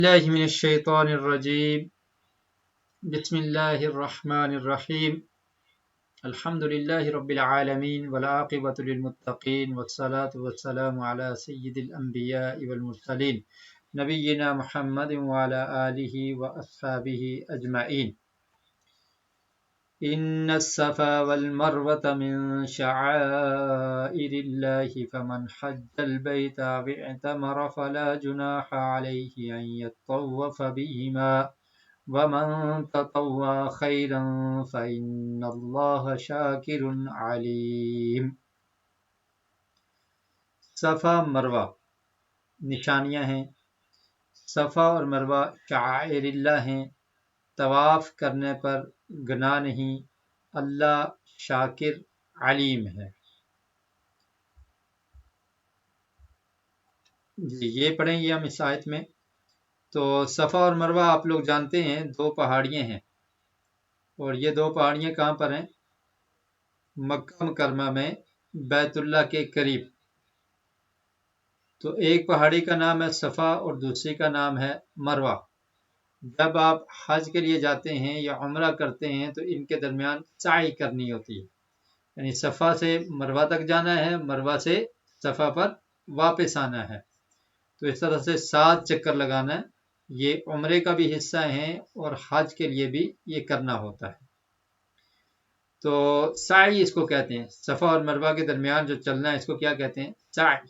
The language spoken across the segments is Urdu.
الله من الشيطان الرجيم. بسم الله الرحمن الرحيم. الحمد لله رب العالمين والعاقبة للمتقين والصلاة والسلام على سيد الأنبياء والمرسلين نبينا محمد وعلى آله وأصحابه أجمعين. إن الصفا والمروة من شعائر الله فمن حج البيت أو اعتمر فلا جناح عليه أن يطوف بهما ومن تطوع خيرا فإن الله شاکر علیم. صفا مروہ نشانیاں ہیں. صفا اور مروہ شعائر اللہ ہیں. طواف کرنے پر گناہ نہیں. اللہ شاکر علیم ہے. جی یہ پڑھیں گے ہم اس آیت میں. تو صفا اور مروہ آپ لوگ جانتے ہیں دو پہاڑیاں ہیں، اور یہ دو پہاڑیاں کہاں پر ہیں؟ مکہ مکرمہ میں بیت اللہ کے قریب. تو ایک پہاڑی کا نام ہے صفا اور دوسری کا نام ہے مروہ. جب آپ حج کے لیے جاتے ہیں یا عمرہ کرتے ہیں تو ان کے درمیان سعی کرنی ہوتی ہے، یعنی صفا سے مروہ تک جانا ہے، مروہ سے صفا پر واپس آنا ہے. تو اس طرح سے 7 چکر لگانا ہے. یہ عمرے کا بھی حصہ ہیں اور حج کے لیے بھی یہ کرنا ہوتا ہے. تو سعی اس کو کہتے ہیں. صفا اور مروہ کے درمیان جو چلنا ہے اس کو کیا کہتے ہیں؟ سعی.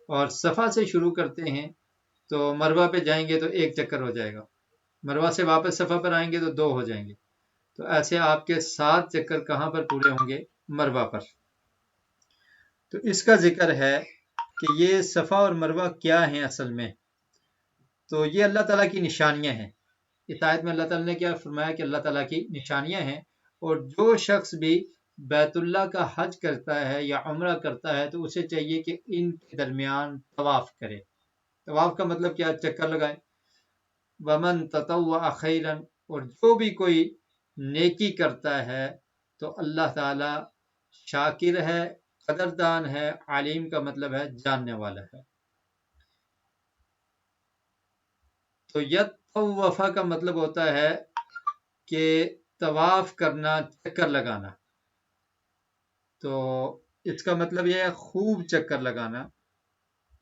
اور صفا سے شروع کرتے ہیں تو مروہ پہ جائیں گے تو 1 چکر ہو جائے گا، مروہ سے واپس صفا پر آئیں گے تو 2 ہو جائیں گے. تو ایسے آپ کے 7 چکر کہاں پر پورے ہوں گے؟ مروہ پر. تو اس کا ذکر ہے کہ یہ صفا اور مروہ کیا ہیں اصل میں. تو یہ اللہ تعالیٰ کی نشانیاں ہیں. اس آیت میں اللہ تعالیٰ نے کیا فرمایا کہ اللہ تعالیٰ کی نشانیاں ہیں، اور جو شخص بھی بیت اللہ کا حج کرتا ہے یا عمرہ کرتا ہے تو اسے چاہیے کہ ان کے درمیان طواف کرے. طواف کا مطلب کیا؟ چکر لگائے. ومن تطوع خیرا، اور جو بھی کوئی نیکی کرتا ہے تو اللہ تعالیٰ شاکر ہے، قدردان ہے. علیم کا مطلب ہے جاننے والا ہے. تو یطوف کا مطلب ہوتا ہے کہ طواف کرنا، چکر لگانا. تو اس کا مطلب یہ ہے خوب چکر لگانا.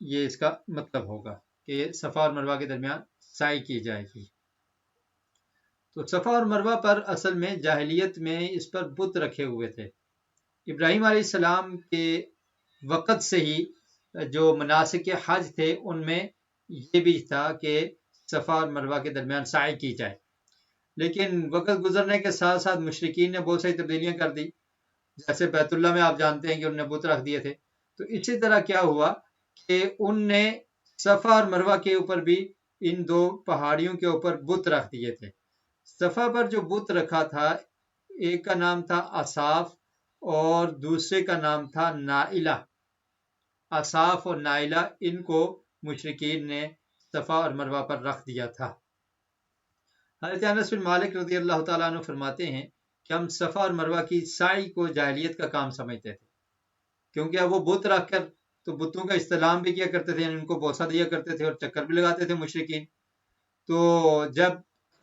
یہ اس کا مطلب ہوگا کہ صفا اور مروہ کے درمیان سعی کی جائے گی. تو صفا اور مروہ پر اصل میں جاہلیت میں اس پر بت رکھے ہوئے تھے. ابراہیم علیہ السلام کے وقت سے ہی جو مناسک حج تھے ان میں یہ بھی تھا کہ صفا اور مروہ کے درمیان سعی کی جائے. لیکن وقت گزرنے کے ساتھ ساتھ مشرکین نے بہت ساری تبدیلیاں کر دی. جیسے بیت اللہ میں آپ جانتے ہیں کہ انہوں نے بت رکھ دیے تھے. تو اسی طرح کیا ہوا کہ ان نے صفا اور مروہ کے اوپر بھی ان 2 پہاڑیوں کے اوپر بت رکھ دیے تھے. صفا پر جو بت رکھا تھا ایک کا نام تھا اصاف اور دوسرے کا نام تھا نائلہ. اصاف اور نائلہ ان کو مشرکین نے صفا اور مروہ پر رکھ دیا تھا. حضرت انس بن مالک رضی اللہ تعالیٰ عنہ فرماتے ہیں کہ ہم صفا اور مروہ کی سعی کو جاہلیت کا کام سمجھتے تھے، کیونکہ اب وہ بت رکھ کر تو بتوں کا استلام بھی کیا کرتے تھے، ان کو بوسہ دیا کرتے تھے اور چکر بھی لگاتے تھے مشرکین. تو جب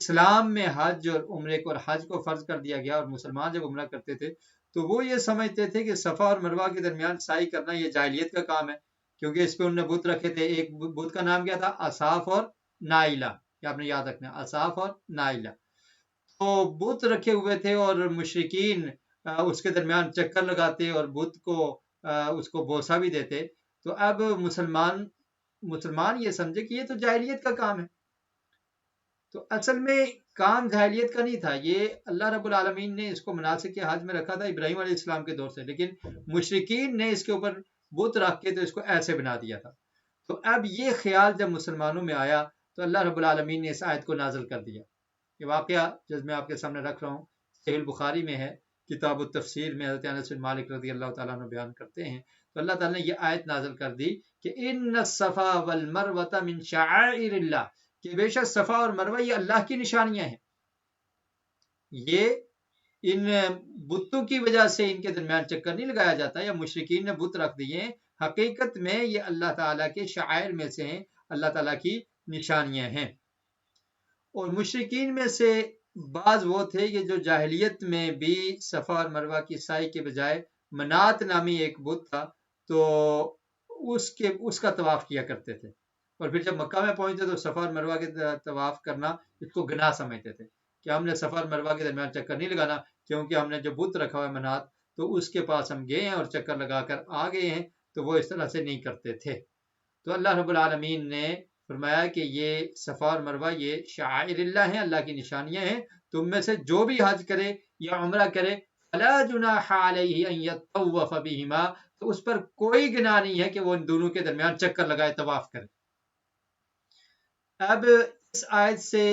اسلام میں حج اور عمرے کو اور حج کو فرض کر دیا گیا اور مسلمان جب عمرہ کرتے تھے تو وہ یہ سمجھتے تھے کہ صفا اور مروہ کے درمیان سعی کرنا یہ جاہلیت کا کام ہے، کیونکہ اس پہ انہوں نے بت رکھے تھے. ایک بت کا نام کیا تھا؟ اصاف اور نائلہ. یہ آپ نے یاد رکھنا ہے، اصاف اور نائلہ. تو بت رکھے ہوئے تھے اور مشرکین اس کے درمیان چکر لگاتے اور بت کو اس کو بوسہ بھی دیتے. تو اب مسلمان یہ سمجھے کہ یہ تو جاہلیت کا کام ہے. تو اصل میں کام جاہلیت کا نہیں تھا، یہ اللہ رب العالمین نے اس کو مناسک حج میں رکھا تھا ابراہیم علیہ السلام کے دور سے، لیکن مشرکین نے اس کے اوپر بت رکھ کے تو اس کو ایسے بنا دیا تھا. تو اب یہ خیال جب مسلمانوں میں آیا تو اللہ رب العالمین نے اس آیت کو نازل کر دیا. یہ واقعہ جو میں آپ کے سامنے رکھ رہا ہوں صحیح البخاری میں ہے، کتاب التفسیر میں حضرت انس بن مالک رضی اللہ تعالیٰ عنہ بیان کرتے ہیں. تو اللہ تعالیٰ نے یہ آیت نازل کر دی کہ ان الصفا والمروۃ من شعائر اللہ، کہ بے شک صفا اور مروہ یہ اللہ کی نشانیاں ہیں. یہ ان بتوں کی وجہ سے ان کے درمیان چکر نہیں لگایا جاتا یا مشرکین نے بت رکھ دیے ہیں. حقیقت میں یہ اللہ تعالیٰ کے شعائر میں سے ہیں، اللہ تعالیٰ کی نشانیاں ہیں. اور مشرکین میں سے بعض وہ تھے کہ جو جاہلیت میں بھی صفا اور مروہ کی سائی کے بجائے منات نامی ایک بت تھا تو اس کا طواف کیا کرتے تھے، اور پھر جب مکہ میں پہنچتے تو صفا اور مروہ کے طواف کرنا اس کو گناہ سمجھتے تھے کہ ہم نے صفا اور مروہ کے درمیان چکر نہیں لگانا، کیونکہ ہم نے جو بت رکھا ہوا ہے منات تو اس کے پاس ہم گئے ہیں اور چکر لگا کر آ گئے ہیں، تو وہ اس طرح سے نہیں کرتے تھے۔ تو اللہ رب العالمین نے فرمایا کہ یہ صفا اور مروہ یہ شعائر اللہ ہیں، اللہ کی نشانیاں ہیں، تم میں سے جو بھی حج کرے یا عمرہ کرے فلا جناح علیہ ان یطوف بہما، تو اس پر کوئی گناہ نہیں ہے کہ وہ ان دونوں کے درمیان چکر لگائے، طواف کرے۔ اب اس آیت سے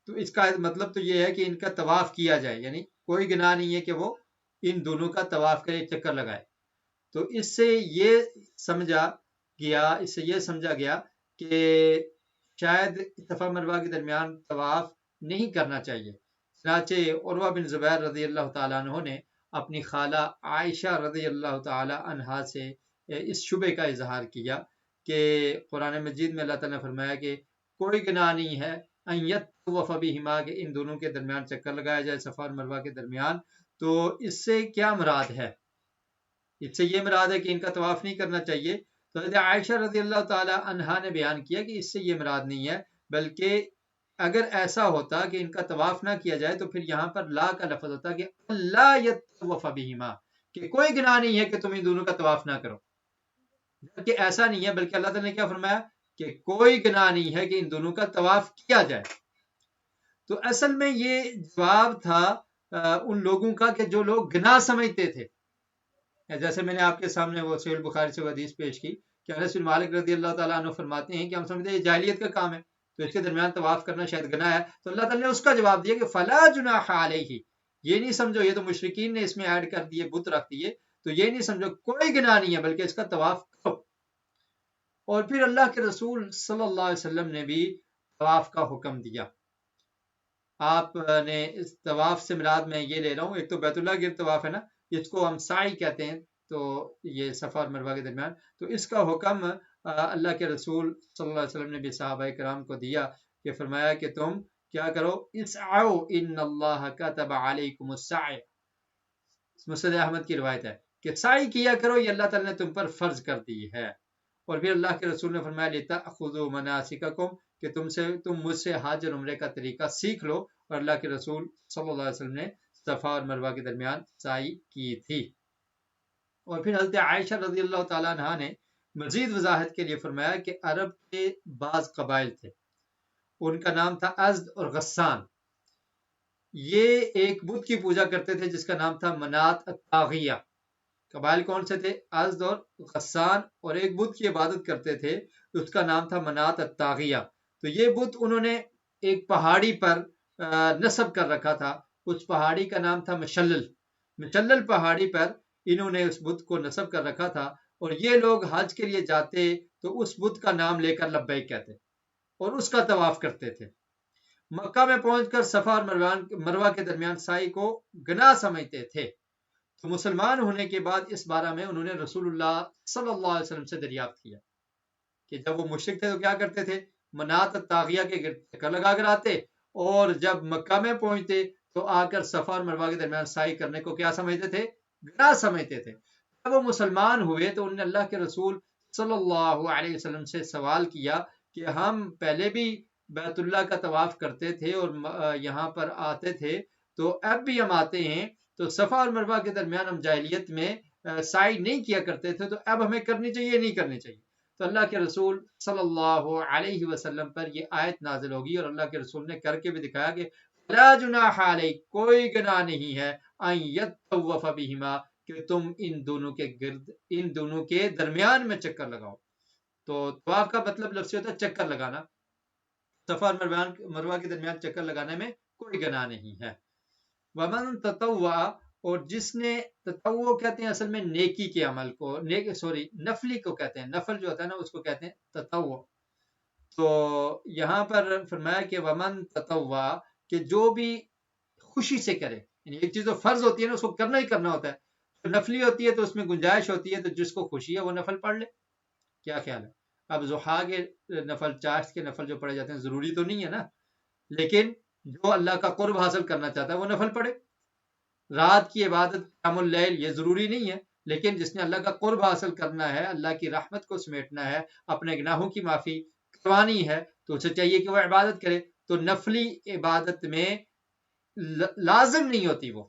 تو اس کا مطلب تو یہ ہے کہ ان کا طواف کیا جائے، یعنی کوئی گناہ نہیں ہے کہ وہ ان دونوں کا طواف کرے، چکر لگائے۔ تو اس سے یہ سمجھا گیا کہ شاید صفا مروہ کے درمیان طواف نہیں کرنا چاہیے۔ چنانچہ عروہ بن زبیر رضی اللہ تعالیٰ عنہ نے اپنی خالہ عائشہ رضی اللہ تعالیٰ عنہا سے اس شبے کا اظہار کیا کہ قرآن مجید میں اللہ تعالیٰ نے فرمایا کہ کوئی گناہ نہیں ہے ان یطوف بہما، کہ ان دونوں کے درمیان چکر لگایا جائے صفا اور مروہ کے درمیان۔ تو اس سے کیا مراد ہے؟ اس سے یہ مراد ہے کہ ان کا طواف نہیں کرنا چاہیے۔ تو حضرت عائشہ رضی اللہ تعالی عنہا نے بیان کیا کہ اس سے یہ مراد نہیں ہے، بلکہ اگر ایسا ہوتا کہ ان کا طواف نہ کیا جائے تو پھر یہاں پر لا کا لفظ ہوتا کہ اللہ یطوف بہما، کہ کوئی گناہ نہیں ہے کہ تم ان دونوں کا طواف نہ کرو، جبکہ ایسا نہیں ہے، بلکہ اللہ تعالیٰ نے کیا فرمایا کہ کوئی گناہ نہیں ہے کہ ان دونوں کا طواف کیا جائے۔ تو اصل میں یہ جواب تھا ان لوگوں کا کہ جو لوگ گناہ سمجھتے تھے، جیسے میں نے آپ کے سامنے وہ صحیح البخاری سے حدیث پیش کی کہ انس بن مالک رضی اللہ تعالیٰ عنہ فرماتے ہیں کہ ہم سمجھتے ہیں یہ جاہلیت کا کام ہے، تو اس کے درمیان طواف کرنا شاید گناہ ہے، تو اللہ تعالیٰ نے اس کا جواب دیا کہ فلا جناح علیہ، یہ نہیں سمجھو یہ تو مشرکین نے اس میں ایڈ کر دیے، بت رکھ دیے، تو یہ نہیں سمجھو کوئی گناہ نہیں ہے بلکہ اس کا طواف کرو۔ اور پھر اللہ کے رسول صلی اللہ علیہ وسلم نے بھی طواف کا حکم دیا۔ آپ نے اس طواف سے مراد میں یہ لے رہا ہوں، ایک تو بیت اللہ گرد طواف ہے نا، جس کو ہم سعی کہتے ہیں، تو یہ صفا اور مروہ کے درمیان، تو اس کا حکم اللہ کے رسول صلی اللہ علیہ وسلم نے بھی صحابہ کرام کو دیا کہ فرمایا کہ تم کیا کرو، اسعوا ان اللہ کتب علیکم السعی، مسند احمد کی روایت ہے کہ سعی کیا کرو، یہ اللہ تعالی نے تم پر فرض کر دی ہے۔ اور پھر اللہ کے رسول نے فرمایا لتأخذوا مناسککم، کہ تم مجھ سے حج اور عمرے کا طریقہ سیکھ لو، اور اللہ کے رسول صلی اللہ علیہ وسلم نے صفا اور مروہ کے درمیان سعی کی تھی۔ اور پھر حضرت عائشہ رضی اللہ تعالیٰ عنہ نے مزید وضاحت کے لیے فرمایا کہ عرب کے بعض قبائل تھے، ان کا نام تھا ازد اور غسان، یہ ایک بت کی پوجا کرتے تھے جس کا نام تھا منات الطاغیہ۔ قبائل کون سے تھے؟ ازد اور غسان، اور ایک بت کی عبادت کرتے تھے، اس کا نام تھا منات الطاغیہ۔ تو یہ بت انہوں نے ایک پہاڑی پر نصب کر رکھا تھا، اس پہاڑی کا نام تھا مشلل پہاڑی پر انہوں نے اس بت کو نصب کر رکھا تھا، اور یہ لوگ حج کے لیے جاتے تو اس بت کا نام لے کر لبیک کہتے اور اس کا طواف کرتے تھے۔ مکہ میں پہنچ کر صفا اور مروہ کے درمیان سعی کو گناہ سمجھتے تھے۔ تو مسلمان ہونے کے بعد اس بارے میں انہوں نے رسول اللہ صلی اللہ علیہ وسلم سے دریافت کیا کہ جب وہ مشرک تھے تو کیا کرتے تھے، منات الطاغیہ کے گرد چکر لگا کر آتے، اور جب مکہ میں پہنچتے تو آ کر صفا اور مروہ کے درمیان سعی کرنے کو کیا سمجھتے تھے، گناہ سمجھتے تھے۔ جب وہ مسلمان ہوئے تو انہوں نے اللہ کے رسول صلی اللہ علیہ وسلم سے سوال کیا کہ ہم پہلے بھی بیت اللہ کا طواف کرتے تھے اور یہاں پر آتے تھے، تو اب بھی ہم آتے ہیں، تو صفا اور مروہ کے درمیان ہم جاہلیت میں سعی نہیں کیا کرتے تھے، تو اب ہمیں کرنی چاہیے نہیں کرنی چاہیے؟ تو اللہ کے رسول صلی اللہ علیہ وسلم پر یہ آیت نازل ہوگی، اور اللہ کے رسول نے کر کے بھی دکھایا کہ لا جناح علیک، کوئی گناہ نہیں ہے، ان یطوف بہما، کہ تم ان دونوں کے درمیان میں چکر لگاؤ۔ تو طواف کا مطلب لفظ ہوتا ہے چکر لگانا، صفا اور مروہ کے درمیان چکر لگانے میں کوئی گناہ نہیں ہے۔ ومن تطوع، اور جس نے، تطوع کہتے ہیں اصل میں نیکی کے عمل کو، نفلی کو کہتے ہیں، نفل جو ہوتا ہے نا اس کو کہتے ہیں تطوع۔ تو یہاں پر فرمایا کہ ومن تطوع، کہ جو بھی خوشی سے کرے، یعنی ایک چیز تو فرض ہوتی ہے نا، اس کو کرنا ہی کرنا ہوتا ہے، تو نفلی ہوتی ہے تو اس میں گنجائش ہوتی ہے، تو جس کو خوشی ہے وہ نفل پڑھ لے۔ کیا خیال ہے؟ اب ضحیٰ کے نفل، چاشت کے نفل جو پڑھے جاتے ہیں ضروری تو نہیں ہے نا، لیکن جو اللہ کا قرب حاصل کرنا چاہتا ہے وہ نفل پڑھے. رات کی عبادت قیام اللیل یہ ضروری نہیں ہے، لیکن جس نے اللہ کا قرب حاصل کرنا ہے، اللہ کی رحمت کو سمیٹنا ہے، اپنے گناہوں کی معافی کروانی ہے، تو اسے چاہیے کہ وہ عبادت کرے. تو نفلی عبادت میں لازم نہیں ہوتی وہ.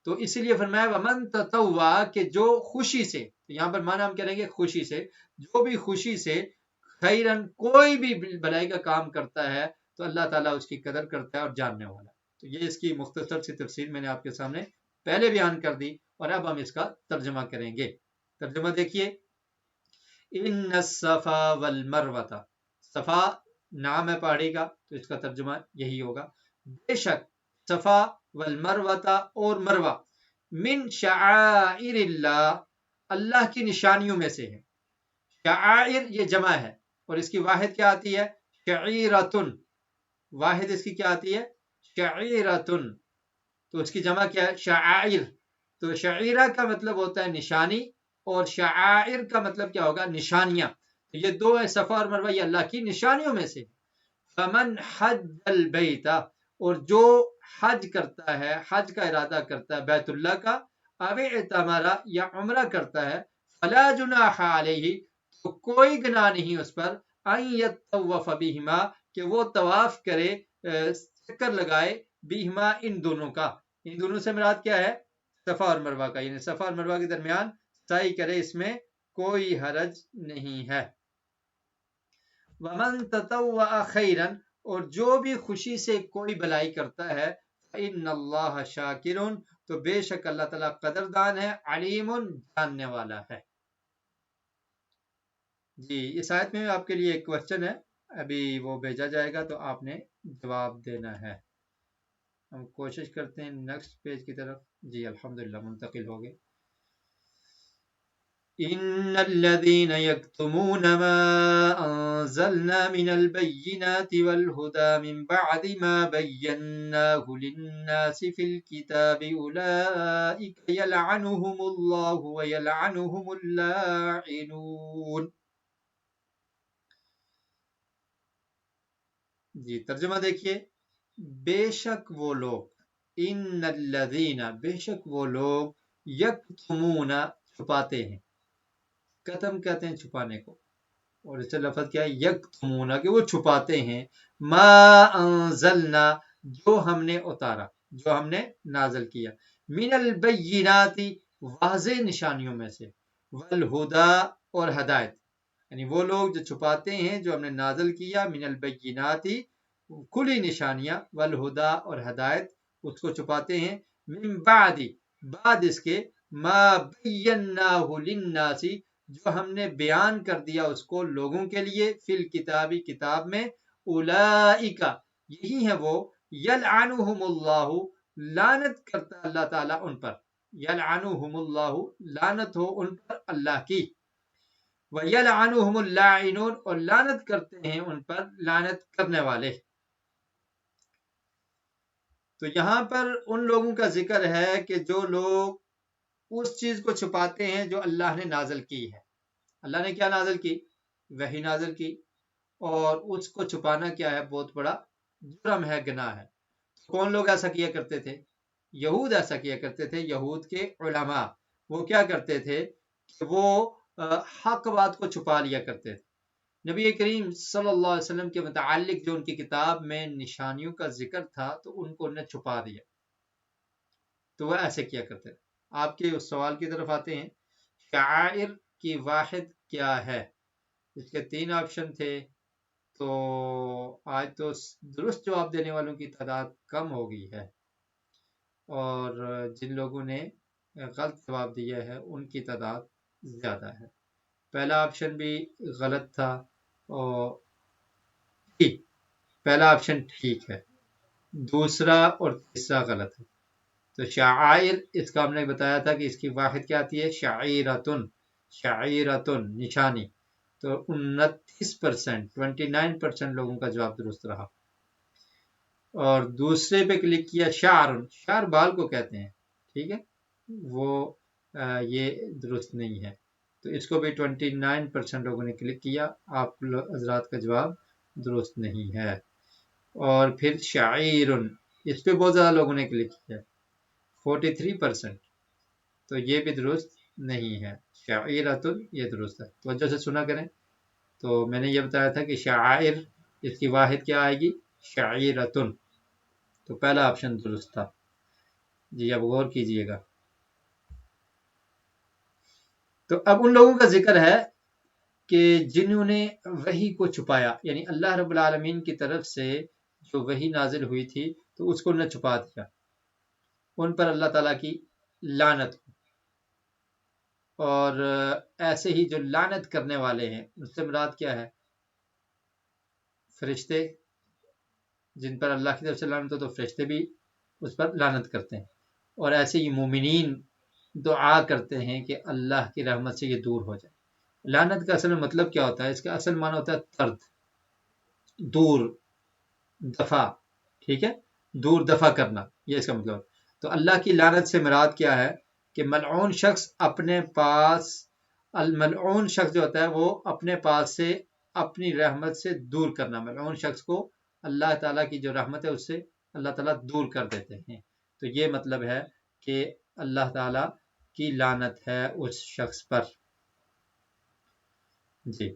تو اسی لیے فرمایا ومن تطوع کہ جو خوشی سے، یہاں پر معنی ہم کریں گے خوشی سے، جو بھی خوشی سے خیرن کوئی بھی بھلائی کا کام کرتا ہے تو اللہ تعالیٰ اس کی قدر کرتا ہے اور جاننے والا. تو یہ اس کی مختصر سی تفصیل میں نے آپ کے سامنے پہلے بیان کر دی، اور اب ہم اس کا ترجمہ کریں گے. ترجمہ دیکھیے، ان الصفا والمروہ، صفا نام ہے پہاڑی کا، تو اس کا ترجمہ یہی ہوگا. بے شک صفا والمروہ اور مروہ من شعائر اللہ، اللہ کی نشانیوں میں سے ہے. شعائر یہ جمع ہے اور اس کی واحد کیا آتی ہے؟ شعیرتن. واحد اس کی کیا آتی ہے؟ شعیرتن. تو اس کی جمع کیا ہے؟ شعائر. تو شعیرہ کا مطلب ہوتا ہے نشانی، اور شعائر کا مطلب کیا ہوگا؟ نشانیاں. تو یہ دو ہے، صفا اور مروہ، یہ اللہ کی نشانیوں میں سے. فمن حج البیت، اور جو حج کرتا ہے، حج کا ارادہ کرتا ہے بیت اللہ کا، او اعتمر یا عمرہ کرتا ہے، فلا جناح علیہ تو کوئی گناہ نہیں اس پر، ان یطوف بہما کہ وہ طواف کرے، چکر لگائے، بہما ان دونوں کا. ان دونوں سے مراد کیا ہے؟ صفا اور مروہ کا، یعنی صفا اور مروہ کے درمیان سعی کرے، اس میں کوئی حرج نہیں ہے. ومن تطوع خیرا اور جو بھی خوشی سے کوئی بھلائی کرتا ہے، فإن اللہ شاکر تو بے شک اللہ تعالیٰ قدردان ہے، علیم جاننے والا ہے. جی اس آیت میں آپ کے لیے ایک کوشچن ہے، ابھی وہ بھیجا جائے گا تو آپ نے جواب دینا ہے. ہم کوشش کرتے ہیں نیکسٹ پیج کی طرف. جی الحمدللہ منتقل ہو گئے. إن الذين يكتمون ما أنزلنا من البينات والهدى من بعد ما بيناه للناس في الكتاب أولئك يلعنهم الله ويلعنهم اللاعنون. جی ترجمہ دیکھیے، بے شک وہ لوگ، ان الذین بے شک وہ لوگ، یکتمون چھپاتے ہیں. قتم کہتے ہیں چھپانے کو، اور اس سے لفظ کیا ہے؟ یکتمون کہ وہ چھپاتے ہیں، ما انزلنا جو ہم نے اتارا، جو ہم نے نازل کیا، من البینات واضح نشانیوں میں سے، والہدا اور ہدایت. یعنی وہ لوگ جو چھپاتے ہیں جو ہم نے نازل کیا، من البینات کھلی نشانیاں، والہدا اور ہدایت اس کو چھپاتے ہیں، من بعد اس کے، ما بیناہ للناس جو ہم نے بیان کر دیا اس کو لوگوں کے لیے، فی الکتابی کتاب میں، اولئک یہی ہیں وہ، یلعنہم اللہ لعنت کرتا اللہ تعالیٰ ان پر، یلعنہم اللہ لعنت ہو ان پر اللہ کی، ویلعنہم اللاعنون اور لعنت کرتے ہیں ان پر لعنت کرنے والے. تو یہاں پر ان لوگوں کا ذکر ہے کہ جو لوگ اس چیز کو چھپاتے ہیں جو اللہ نے نازل کی ہے. اللہ نے کیا نازل کی؟ وحی نازل کی، اور اس کو چھپانا کیا ہے؟ بہت بڑا جرم ہے، گناہ ہے. کون لوگ ایسا کیا کرتے تھے؟ یہود ایسا کیا کرتے تھے. یہود کے علماء وہ کیا کرتے تھے کہ وہ حق بات کو چھپا لیا کرتے تھے. نبی کریم صلی اللہ علیہ وسلم کے متعلق جو ان کی کتاب میں نشانیوں کا ذکر تھا تو ان کو انہیں چھپا دیا. تو وہ ایسے کیا کرتے تھے. آپ کے اس سوال کی طرف آتے ہیں، شعائر کی واحد کیا ہے؟ اس کے 3 آپشن تھے، تو آج تو درست جواب دینے والوں کی تعداد کم ہو گئی ہے، اور جن لوگوں نے غلط جواب دیا ہے ان کی تعداد زیادہ ہے. پہلا آپشن بھی غلط تھا، اور پہلا آپشن ٹھیک ہے، دوسرا اور تیسرا غلط ہے. تو شعائر اس کا ہم نے بتایا تھا کہ اس کی واحد کیا آتی ہے؟ شعیرتن. شعیرتن نشانی. تو 29%، 29% لوگوں کا جواب درست رہا. اور دوسرے پہ کلک کیا شعر. شعر بال کو کہتے ہیں، ٹھیک ہے، وہ یہ درست نہیں ہے. تو اس کو بھی 29% لوگوں نے کلک کیا. آپ حضرات کا جواب درست نہیں ہے. اور پھر شاعر، اس پہ بہت زیادہ لوگوں نے کلک کیا، 43%، تو یہ بھی درست نہیں ہے، شاعرۃ یہ درست ہے، توجہ سے سنا کریں۔ تو میں نے یہ بتایا تھا کہ شاعر اس کی واحد کیا آئے گی، شاعرۃ، تو پہلا آپشن درست تھا۔ جی اب غور کیجئے گا۔ تو اب ان لوگوں کا ذکر ہے کہ جنہوں نے وحی کو چھپایا، یعنی اللہ رب العالمین کی طرف سے جو وحی نازل ہوئی تھی تو اس کو انہوں نے چھپا دیا، ان پر اللہ تعالیٰ کی لعنت ہو۔ اور ایسے ہی جو لعنت کرنے والے ہیں اس سے مراد کیا ہے، فرشتے، جن پر اللہ کی طرف سے لعنت ہو تو فرشتے بھی اس پر لعنت کرتے ہیں، اور ایسے ہی مومنین دعا کرتے ہیں کہ اللہ کی رحمت سے یہ دور ہو جائے۔ لعنت کا اصل مطلب کیا ہوتا ہے، اس کا اصل معنی ہوتا ہے طرد، دور، دفع، ٹھیک ہے، دور دفع کرنا، یہ اس کا مطلب۔ تو اللہ کی لعنت سے مراد کیا ہے کہ ملعون شخص اپنے پاس، الملعون شخص جو ہوتا ہے وہ اپنے پاس سے اپنی رحمت سے دور کرنا، ملعون شخص کو اللہ تعالیٰ کی جو رحمت ہے اس سے اللہ تعالیٰ دور کر دیتے ہیں۔ تو یہ مطلب ہے کہ اللہ تعالیٰ کی لعنت ہے اس شخص پر۔ جی،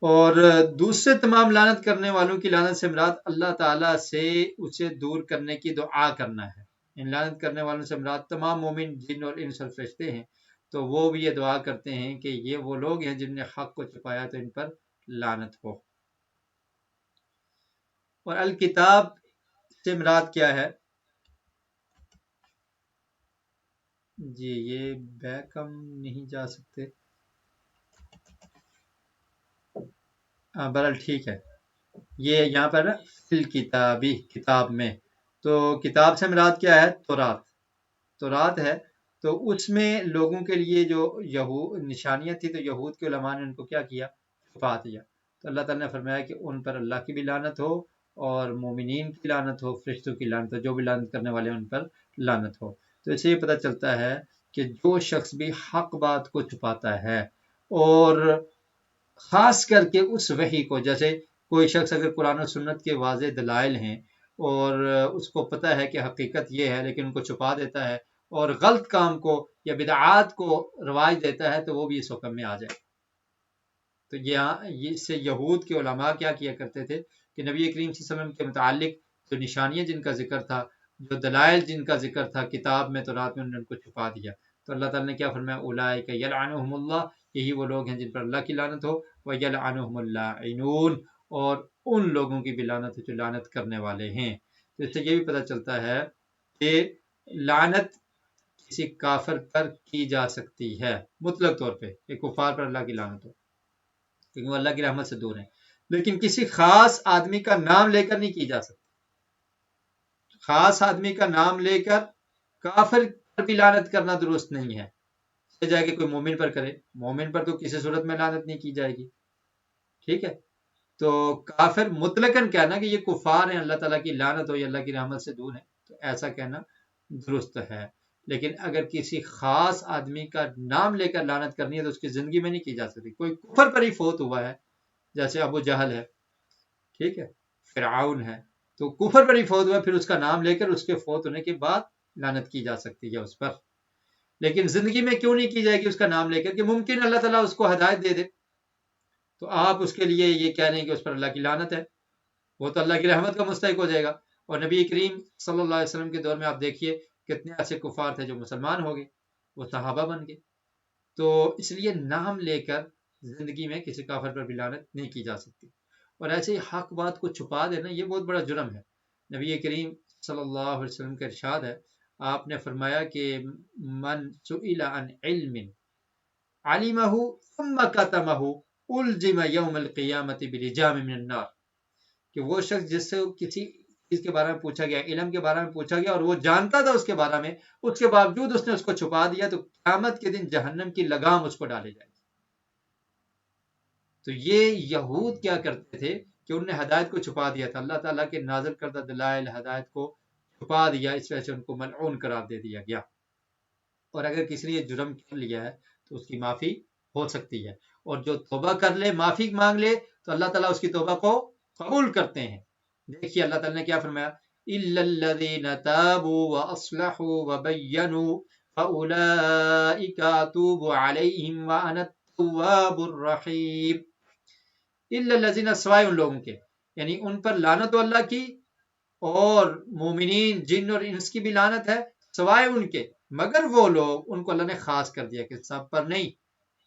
اور دوسرے تمام لعنت کرنے والوں کی لعنت سے مراد اللہ تعالیٰ سے اسے دور کرنے کی دعا کرنا ہے۔ ان لعنت کرنے والوں سے مراد تمام مومن جن اور انس اور فرشتے ہیں، تو وہ بھی یہ دعا کرتے ہیں کہ یہ وہ لوگ ہیں جن نے حق کو چھپایا تو ان پر لعنت ہو۔ اور الکتاب سے مراد کیا ہے؟ جی یہ بیک ہم نہیں جا سکتے، بہرحال ٹھیک ہے، یہ یہاں پر فی الکتابی، کتاب میں، تو کتاب سے مراد کیا ہے، تورات، تورات ہے، تو اس میں لوگوں کے لیے جو نشانیاں تھی تو یہود کے علماء نے ان کو کیا کیا، چھپا دیا۔ تو اللہ تعالیٰ نے فرمایا کہ ان پر اللہ کی بھی لعنت ہو اور مومنین کی لعنت ہو، فرشتوں کی لعنت ہو، جو بھی لعنت کرنے والے ہیں ان پر لعنت ہو۔ تو اس سے یہ پتہ چلتا ہے کہ جو شخص بھی حق بات کو چھپاتا ہے، اور خاص کر کے اس وحی کو، جیسے کوئی شخص اگر قرآن و سنت کے واضح دلائل ہیں اور اس کو پتہ ہے کہ حقیقت یہ ہے لیکن ان کو چھپا دیتا ہے اور غلط کام کو یا بدعات کو رواج دیتا ہے تو وہ بھی اس حکم میں آ جائے۔ تو یہاں اس سے یہود کے علماء کیا کرتے تھے کہ نبی کریم صلی اللہ علیہ وسلم کے متعلق جو نشانیاں جن کا ذکر تھا، جو دلائل جن کا ذکر تھا کتاب میں، تو رات میں انہوں نے ان کو چھپا دیا۔ تو اللہ تعالیٰ نے کیا فرمایا، اولئک یلعنہم اللہ، یہی وہ لوگ ہیں جن پر اللہ کی لعنت ہو، ویلعنہم اللاعنون، اور ان لوگوں کی بھی لعنت ہے جو لعنت کرنے والے ہیں۔ تو اس سے یہ بھی پتہ چلتا ہے کہ لعنت کسی کافر پر کی جا سکتی ہے مطلق طور پہ، ایک کفار پر اللہ کی لعنت ہو کیونکہ وہ اللہ کی رحمت سے دور ہیں، لیکن کسی خاص آدمی کا نام لے کر نہیں کی جا سکتی۔ خاص آدمی کا نام لے کر کافر پر بھی لعنت کرنا درست نہیں ہے، سے جائے کہ کوئی مومن پر کرے، مومن پر تو کسی صورت میں لعنت نہیں کی جائے گی، ٹھیک ہے۔ تو کافر مطلقاً کہنا کہ یہ کفار ہیں، اللہ تعالیٰ کی لعنت ہو یا اللہ کی رحمت سے دور ہیں، تو ایسا کہنا درست ہے۔ لیکن اگر کسی خاص آدمی کا نام لے کر لعنت کرنی ہے تو اس کی زندگی میں نہیں کی جا سکتی۔ کوئی کفر پر ہی فوت ہوا ہے، جیسے ابو جہل ہے، ٹھیک ہے، فرعون ہے، تو کفر پر ہی فوت ہوا، پھر اس کا نام لے کر اس کے فوت ہونے کے بعد لعنت کی جا سکتی ہے اس پر، لیکن زندگی میں کیوں نہیں کی جائے گی اس کا نام لے کر، کہ ممکن اللہ تعالیٰ اس کو ہدایت دے دے تو آپ اس کے لیے یہ کہہ رہے ہیں کہ اس پر اللہ کی لعنت ہے، وہ تو اللہ کی رحمت کا مستحق ہو جائے گا۔ اور نبی کریم صلی اللہ علیہ وسلم کے دور میں آپ دیکھیے کتنے ایسے کفار تھے جو مسلمان ہو گئے، وہ صحابہ بن گئے۔ تو اس لیے نام لے کر زندگی میں کسی کافر پر بھی لعنت نہیں کی جا سکتی، اور ایسے ہی حق بات کو چھپا دینا یہ بہت بڑا جرم ہے۔ نبی کریم صلی اللہ علیہ وسلم کا ارشاد ہے، آپ نے فرمایا کہ من سئل عن علم علمہ ثم کتمہ الزم یوم القیامت بلجام من النار، کہ وہ شخص جس سے کسی چیز کے بارے میں پوچھا گیا، علم کے بارے میں پوچھا گیا اور وہ جانتا تھا اس کے بارے میں، اس کے باوجود اس نے اس کو چھپا دیا تو قیامت کے دن جہنم کی لگام اس کو ڈالے جائے گی۔ تو یہ یہود کیا کرتے تھے کہ انہوں نے ہدایت کو چھپا دیا تھا، اللہ تعالیٰ کے نازل کردہ دلائل ہدایت کو چھپا دیا، اس وجہ سے ان کو ملعون قرار دے دیا گیا۔ اور اگر کسی نے یہ جرم کر لیا ہے تو اس کی معافی ہو سکتی ہے، اور جو توبہ کر لے، معافی مانگ لے، تو اللہ تعالیٰ اس کی توبہ کو قبول کرتے ہیں۔ دیکھیے اللہ تعالیٰ نے کیا فرمایا، إِلَّا الَّذِينَ تَابُوا وَأَصْلَحُوا وَبَيَّنُوا فَأُولَئِكَ أَتُوبُ عَلَيْهِمْ وَأَنَا التَّوَّابُ الرَّحِيمُ. إِلَّا الَّذِينَ، سوائے ان لوگوں کے، یعنی ان پر لعنت اللہ کی اور مومنین جن اور انس کی بھی لعنت ہے، سوائے ان کے، مگر وہ لوگ، ان کو اللہ نے خاص کر دیا کہ سب پر نہیں.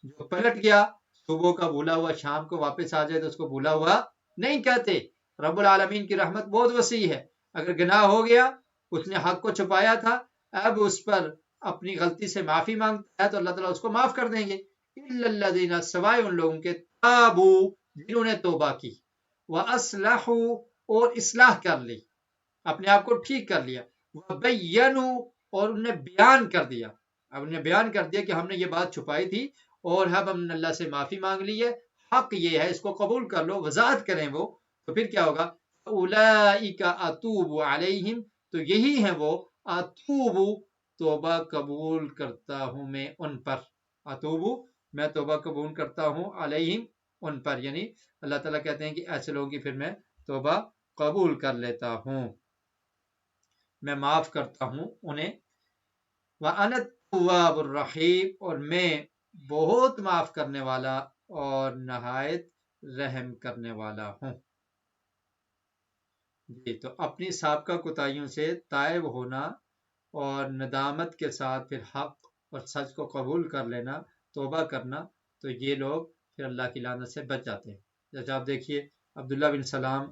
جو پلٹ گیا، صبح کا بھولا ہوا شام کو واپس آ جائے تو اس کو بھولا ہوا نہیں کہتے. رب العالمین کی رحمت بہت وسیع ہے. اگر گناہ ہو گیا، اس نے حق کو چھپایا تھا، اب اس پر اپنی غلطی سے معافی مانگتا ہے تو اللہ تعالیٰ اس کو معاف کر دیں گے. الا الذین، سوائے ان لوگوں کے، تابو، جنہوں نے توبہ کی، واصلحوا، اور اصلاح کر لی، اپنے آپ کو ٹھیک کر لیا، وبینوا، اور انہوں نے بیان کر دیا. اب انہوں نے بیان کر دیا کہ ہم نے یہ بات چھپائی تھی اور اب ہم نے اللہ سے معافی مانگ لی ہے، حق یہ ہے، اس کو قبول کر لو، وضاحت کریں وہ، تو پھر کیا ہوگا، اولئک اتوب علیہم، تو یہی ہیں وہ، اتوب، توبہ قبول کرتا ہوں میں ان پر، اتوب، میں توبہ قبول کرتا ہوں، علیہم، ان پر، یعنی اللہ تعالیٰ کہتے ہیں کہ ایسے لوگوں کی پھر میں توبہ قبول کر لیتا ہوں، میں معاف کرتا ہوں انہیں. وَأَنَا التَّوَّابُ الرَّحِيمُ، اور میں بہت معاف کرنے والا اور نہایت رحم کرنے والا ہوں. جی، تو اپنی سابقہ کوتاہیوں سے تائب ہونا اور ندامت کے ساتھ پھر حق اور سچ کو قبول کر لینا، توبہ کرنا، تو یہ لوگ پھر اللہ کی لعنت سے بچ جاتے ہیں. جیسے آپ دیکھیے عبداللہ بن سلام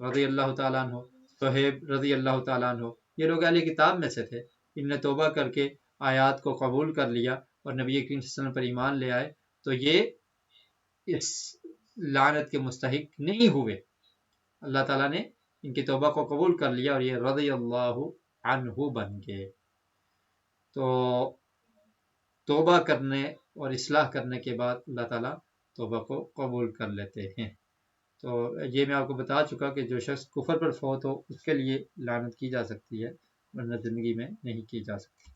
رضی اللہ تعالیٰ عنہ، صہیب رضی اللہ تعالیٰ عنہ، یہ لوگ اہل کتاب میں سے تھے. ان نے توبہ کر کے آیات کو قبول کر لیا اور نبی کریم صلی اللہ علیہ وسلم پر ایمان لے آئے، تو یہ اس لعنت کے مستحق نہیں ہوئے. اللہ تعالیٰ نے ان کی توبہ کو قبول کر لیا اور یہ رضی اللہ عنہ بن گئے. تو توبہ کرنے اور اصلاح کرنے کے بعد اللہ تعالیٰ توبہ کو قبول کر لیتے ہیں. تو یہ میں آپ کو بتا چکا کہ جو شخص کفر پر فوت ہو اس کے لیے لعنت کی جا سکتی ہے، ورنہ زندگی میں نہیں کی جا سکتی.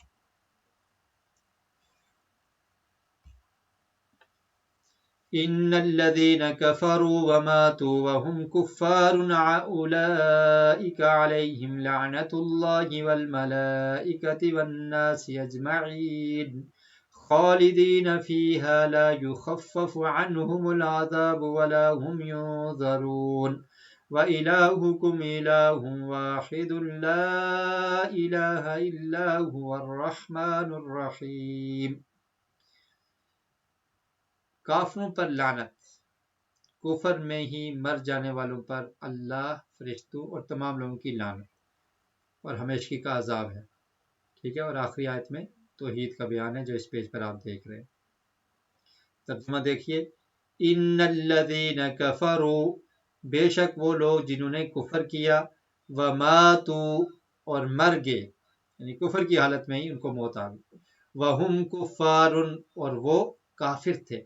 ان الذين كفروا وماتوا وهم كفار اولئك عليهم لعنة الله والملائكة والناس اجمعين خالدين فيها لا يخفف عنهم العذاب ولا هم ينظرون وإلهكم إله واحد لا إله إلا هو الرحمن الرحيم. کافروں پر لعنت، کفر میں ہی مر جانے والوں پر اللہ، فرشتوں اور تمام لوگوں کی لعنت اور ہمیشگی کا عذاب ہے. ٹھیک ہے، اور آخری آیت میں توحید کا بیان ہے جو اس پیج پر آپ دیکھ رہے ہیں. ترجمہ دیکھیے، ان الذین کفروا، بے شک وہ لوگ جنہوں نے کفر کیا، وماتوا، اور مر گئے، یعنی کفر کی حالت میں ہی ان کو موت آ گئی، وہم کفار، اور وہ کافر تھے،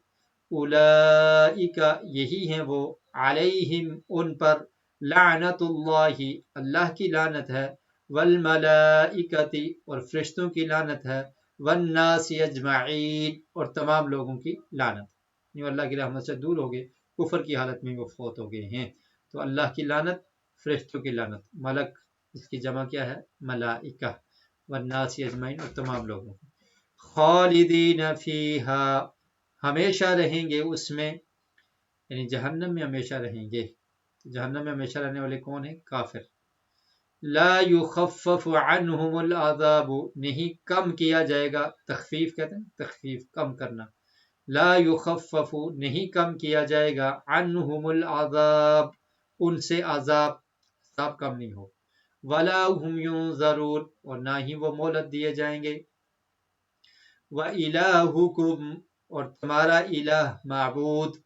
اولئک، یہی ہیں وہ، علیہم، ان پر، لعنت اللہ، اللہ کی لعنت ہے، والملائکۃ، اور فرشتوں کی لعنت ہے، والناس اجمعین، اور تمام لوگوں کی لعنت. یوں اللہ کی رحمت سے دور ہو گئے، کفر کی حالت میں وہ فوت ہو گئے ہیں. تو اللہ کی لعنت، فرشتوں کی لعنت، ملک اس کی جمع کیا ہے، ملائکہ، والناس اجمعین، اور تمام لوگوں کی. خالدین فیہا، ہمیشہ رہیں گے اس میں، یعنی جہنم میں ہمیشہ رہیں گے. جہنم میں ہمیشہ رہنے والے کون ہیں، کافر. لا یخفف عنہم العذاب، نہیں کم کیا جائے گا، تخفیف کہتے ہیں، تخفیف کم کرنا، لا یخفف، نہیں کم کیا جائے گا، عنہم العذاب، ان سے عذاب کم نہیں ہو، ولا هم ينظرون، اور نہ ہی وہ مہلت دیے جائیں گے. وَإِلَٰهُكُمْ، اور تمہارا الہ، معبود،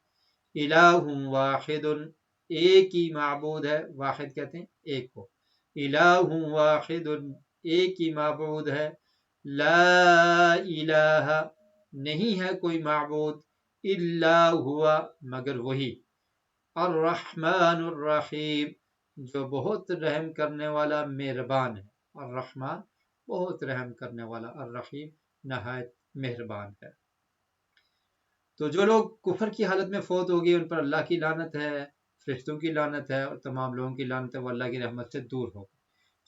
الہ واحد، ایک ہی معبود ہے، واحد کہتے ہیں ایک کو، الہ واحد، ایک ہی معبود ہے، لا الہ، نہیں ہے کوئی معبود، الا ہوا، مگر وہی، الرحمن الرحیم، جو بہت رحم کرنے والا مہربان ہے. الرحمن، بہت رحم کرنے والا، الرحیم، نہایت مہربان ہے. تو جو لوگ کفر کی حالت میں فوت ہو گئے ان پر اللہ کی لعنت ہے، فرشتوں کی لعنت ہے اور تمام لوگوں کی لعنت ہے، وہ اللہ کی رحمت سے دور ہو۔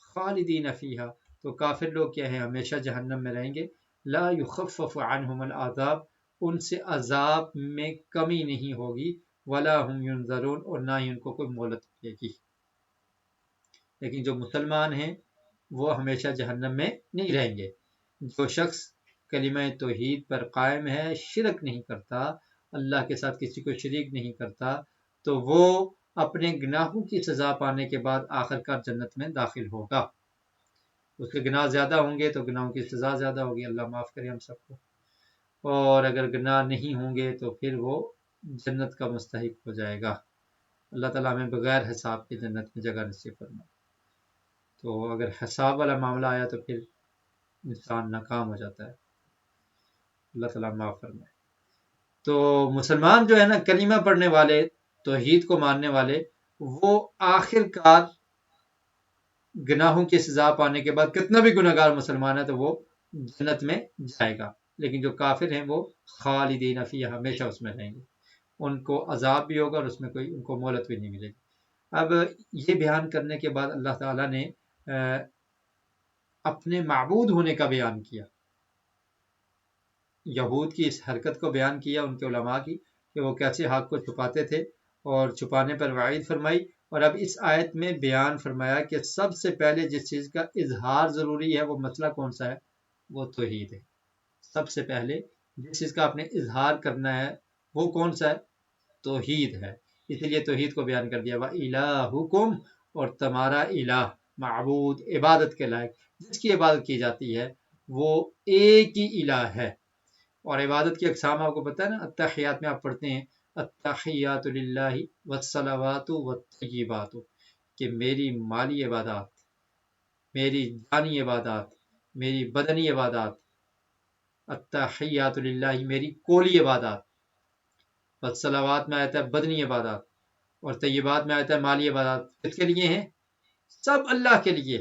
خالدین فیہا، تو کافر لوگ کیا ہیں، ہمیشہ جہنم میں رہیں گے۔ لا یخفف عنہم العذاب، ان سے عذاب میں کمی نہیں ہوگی، ولا ہم ینظرون، اور نہ ہی ان کو کوئی مہلت ملے گی۔ لیکن جو مسلمان ہیں وہ ہمیشہ جہنم میں نہیں رہیں گے۔ جو شخص کلمہ توحید پر قائم ہے، شرک نہیں کرتا، اللہ کے ساتھ کسی کو شریک نہیں کرتا، تو وہ اپنے گناہوں کی سزا پانے کے بعد آخر کار جنت میں داخل ہوگا۔ اس کے گناہ زیادہ ہوں گے تو گناہوں کی سزا زیادہ ہوگی، اللہ معاف کرے ہم سب کو۔ اور اگر گناہ نہیں ہوں گے تو پھر وہ جنت کا مستحق ہو جائے گا۔ اللہ تعالیٰ ہمیں بغیر حساب کے جنت میں جگہ نصیب فرمائے۔ تو اگر حساب والا معاملہ آیا تو پھر انسان ناکام ہو جاتا ہے، اللہ تعالیٰ معاف فرمائے۔ تو مسلمان جو ہے نا، کلمہ پڑھنے والے، توحید کو ماننے والے، وہ آخر کار گناہوں کی سزا پانے کے بعد کتنا بھی گناہ گار مسلمان ہے تو وہ جنت میں جائے گا۔ لیکن جو کافر ہیں وہ خالدین فیہا، ہمیشہ اس میں رہیں گے، ان کو عذاب بھی ہوگا اور اس میں کوئی ان کو مہلت بھی نہیں ملے گی۔ اب یہ بیان کرنے کے بعد اللہ تعالیٰ نے اپنے معبود ہونے کا بیان کیا، یہود کی اس حرکت کو بیان کیا، ان کے علماء کی، کہ وہ کیسے حق کو چھپاتے تھے اور چھپانے پر وعید فرمائی۔ اور اب اس آیت میں بیان فرمایا کہ سب سے پہلے جس چیز کا اظہار ضروری ہے وہ مسئلہ کون سا ہے، وہ توحید ہے۔ سب سے پہلے جس چیز کا آپ نے اظہار کرنا ہے وہ کون سا ہے، توحید ہے۔ اسی لیے توحید کو بیان کر دیا، وَإِلَٰهُكُمْ، اور تمہارا الہ، معبود، عبادت کے لائق جس کی عبادت کی جاتی ہے وہ ایک ہی الہ ہے۔ اور عبادت کی اقسام آپ کو پتہ ہے نا، التحیات میں آپ پڑھتے ہیں التحیات للہ والصلوات والطیبات، کہ میری مالی عبادات، میری جانی عبادات، میری بدنی عبادات، التحیات للہ میری قولی عبادات، والصلوات میں آتا ہے بدنی عبادات، اور طیبات میں آتا ہے مالی عبادات، کس کے لیے ہیں، سب اللہ کے لیے۔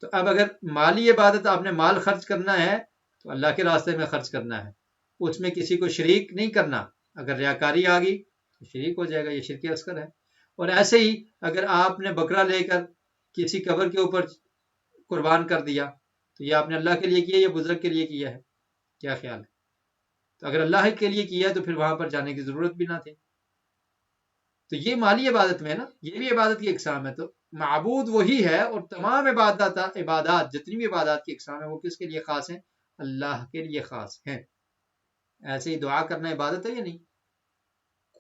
تو اب اگر مالی عبادت آپ نے مال خرچ کرنا ہے تو اللہ کے راستے میں خرچ کرنا ہے، اس میں کسی کو شریک نہیں کرنا۔ اگر ریاکاری آ گئی تو شریک ہو جائے گا، یہ شرک اصغر ہے۔ اور ایسے ہی اگر آپ نے بکرا لے کر کسی قبر کے اوپر قربان کر دیا تو یہ آپ نے اللہ کے لیے کیا یا بزرگ کے لیے کیا ہے، کیا خیال ہے؟ تو اگر اللہ کے لیے کیا تو پھر وہاں پر جانے کی ضرورت بھی نہ تھی۔ تو یہ مالی عبادت میں ہے نا، یہ بھی عبادت کی اقسام ہے۔ تو معبود وہی ہے، اور تمام عبادات جتنی بھی عبادات کی اقسام ہیں وہ کس کے لیے خاص ہیں، اللہ کے لیے خاص ہیں۔ ایسے ہی دعا کرنا عبادت ہے یا نہیں،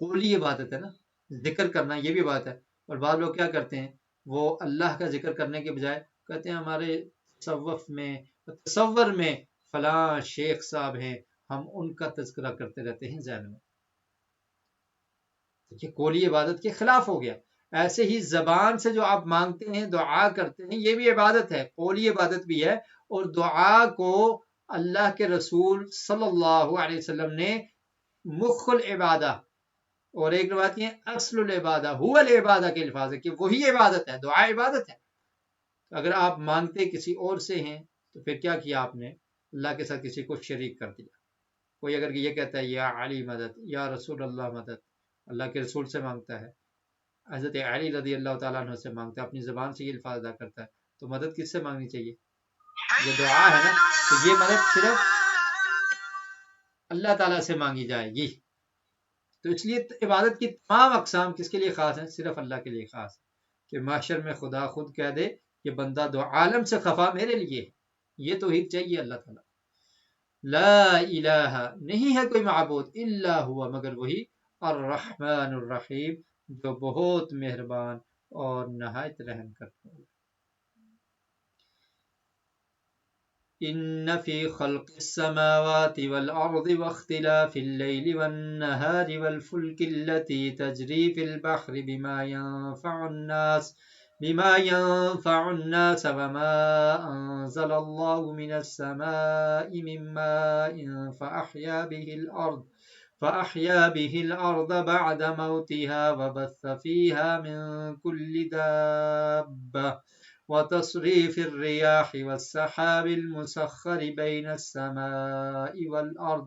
قولی عبادت ہے نا، ذکر کرنا یہ بھی عبادت ہے۔ اور بعض لوگ کیا کرتے ہیں، وہ اللہ کا ذکر کرنے کے بجائے کہتے ہیں ہمارے تصور میں فلاں شیخ صاحب ہیں، ہم ان کا تذکرہ کرتے رہتے ہیں ذہن میں۔ یہ قولی عبادت کے خلاف ہو گیا۔ ایسے ہی زبان سے جو آپ مانگتے ہیں، دعا کرتے ہیں، یہ بھی عبادت ہے، قولی عبادت بھی ہے۔ اور دعا کو اللہ کے رسول صلی اللہ علیہ وسلم نے مخ العبادہ، اور ایک روایت یہ اصل العبادہ، هو العبادہ کے الفاظ ہے کہ وہی عبادت ہے، دعا عبادت ہے۔ اگر آپ مانگتے کسی اور سے ہیں تو پھر کیا کیا آپ نے، اللہ کے ساتھ کسی کو شریک کر دیا۔ کوئی اگر یہ کہتا ہے یا علی مدد، یا رسول اللہ مدد، اللہ کے رسول سے مانگتا ہے، حضرت علی رضی اللہ تعالیٰ عنہ سے مانگتا ہے، اپنی زبان سے یہ الفاظ ادا کرتا ہے، تو مدد کس سے مانگنی چاہیے، یہ دعا ہے نا، تو یہ مدد صرف اللہ تعالیٰ سے مانگی جائے گی۔ تو اس لیے عبادت کی تمام اقسام کس کے لیے خاص ہیں، صرف اللہ کے لیے خاص ہے، کہ محشر میں خدا خود کہہ دے کہ بندہ دو عالم سے خفا میرے لیے ہے۔ یہ توحید چاہیے اللہ تعالیٰ۔ لا الہ، نہیں ہے کوئی معبود، الا ہوا، مگر وہی، الرحمن الرحیم، جو بہت مہربان اور نہایت رحم کرتا ہے۔ ان فی خلق السماوات والارض واختلاف اللیل والنہار والفلک التي تجری فی البحر بما ينفع الناس وما أنزل الله من السماء من ماء فأحيا به الأرض بعد موتها وبث فيها من كل دابة وتصريف الرياح والسحاب المسخر بين السماء والأرض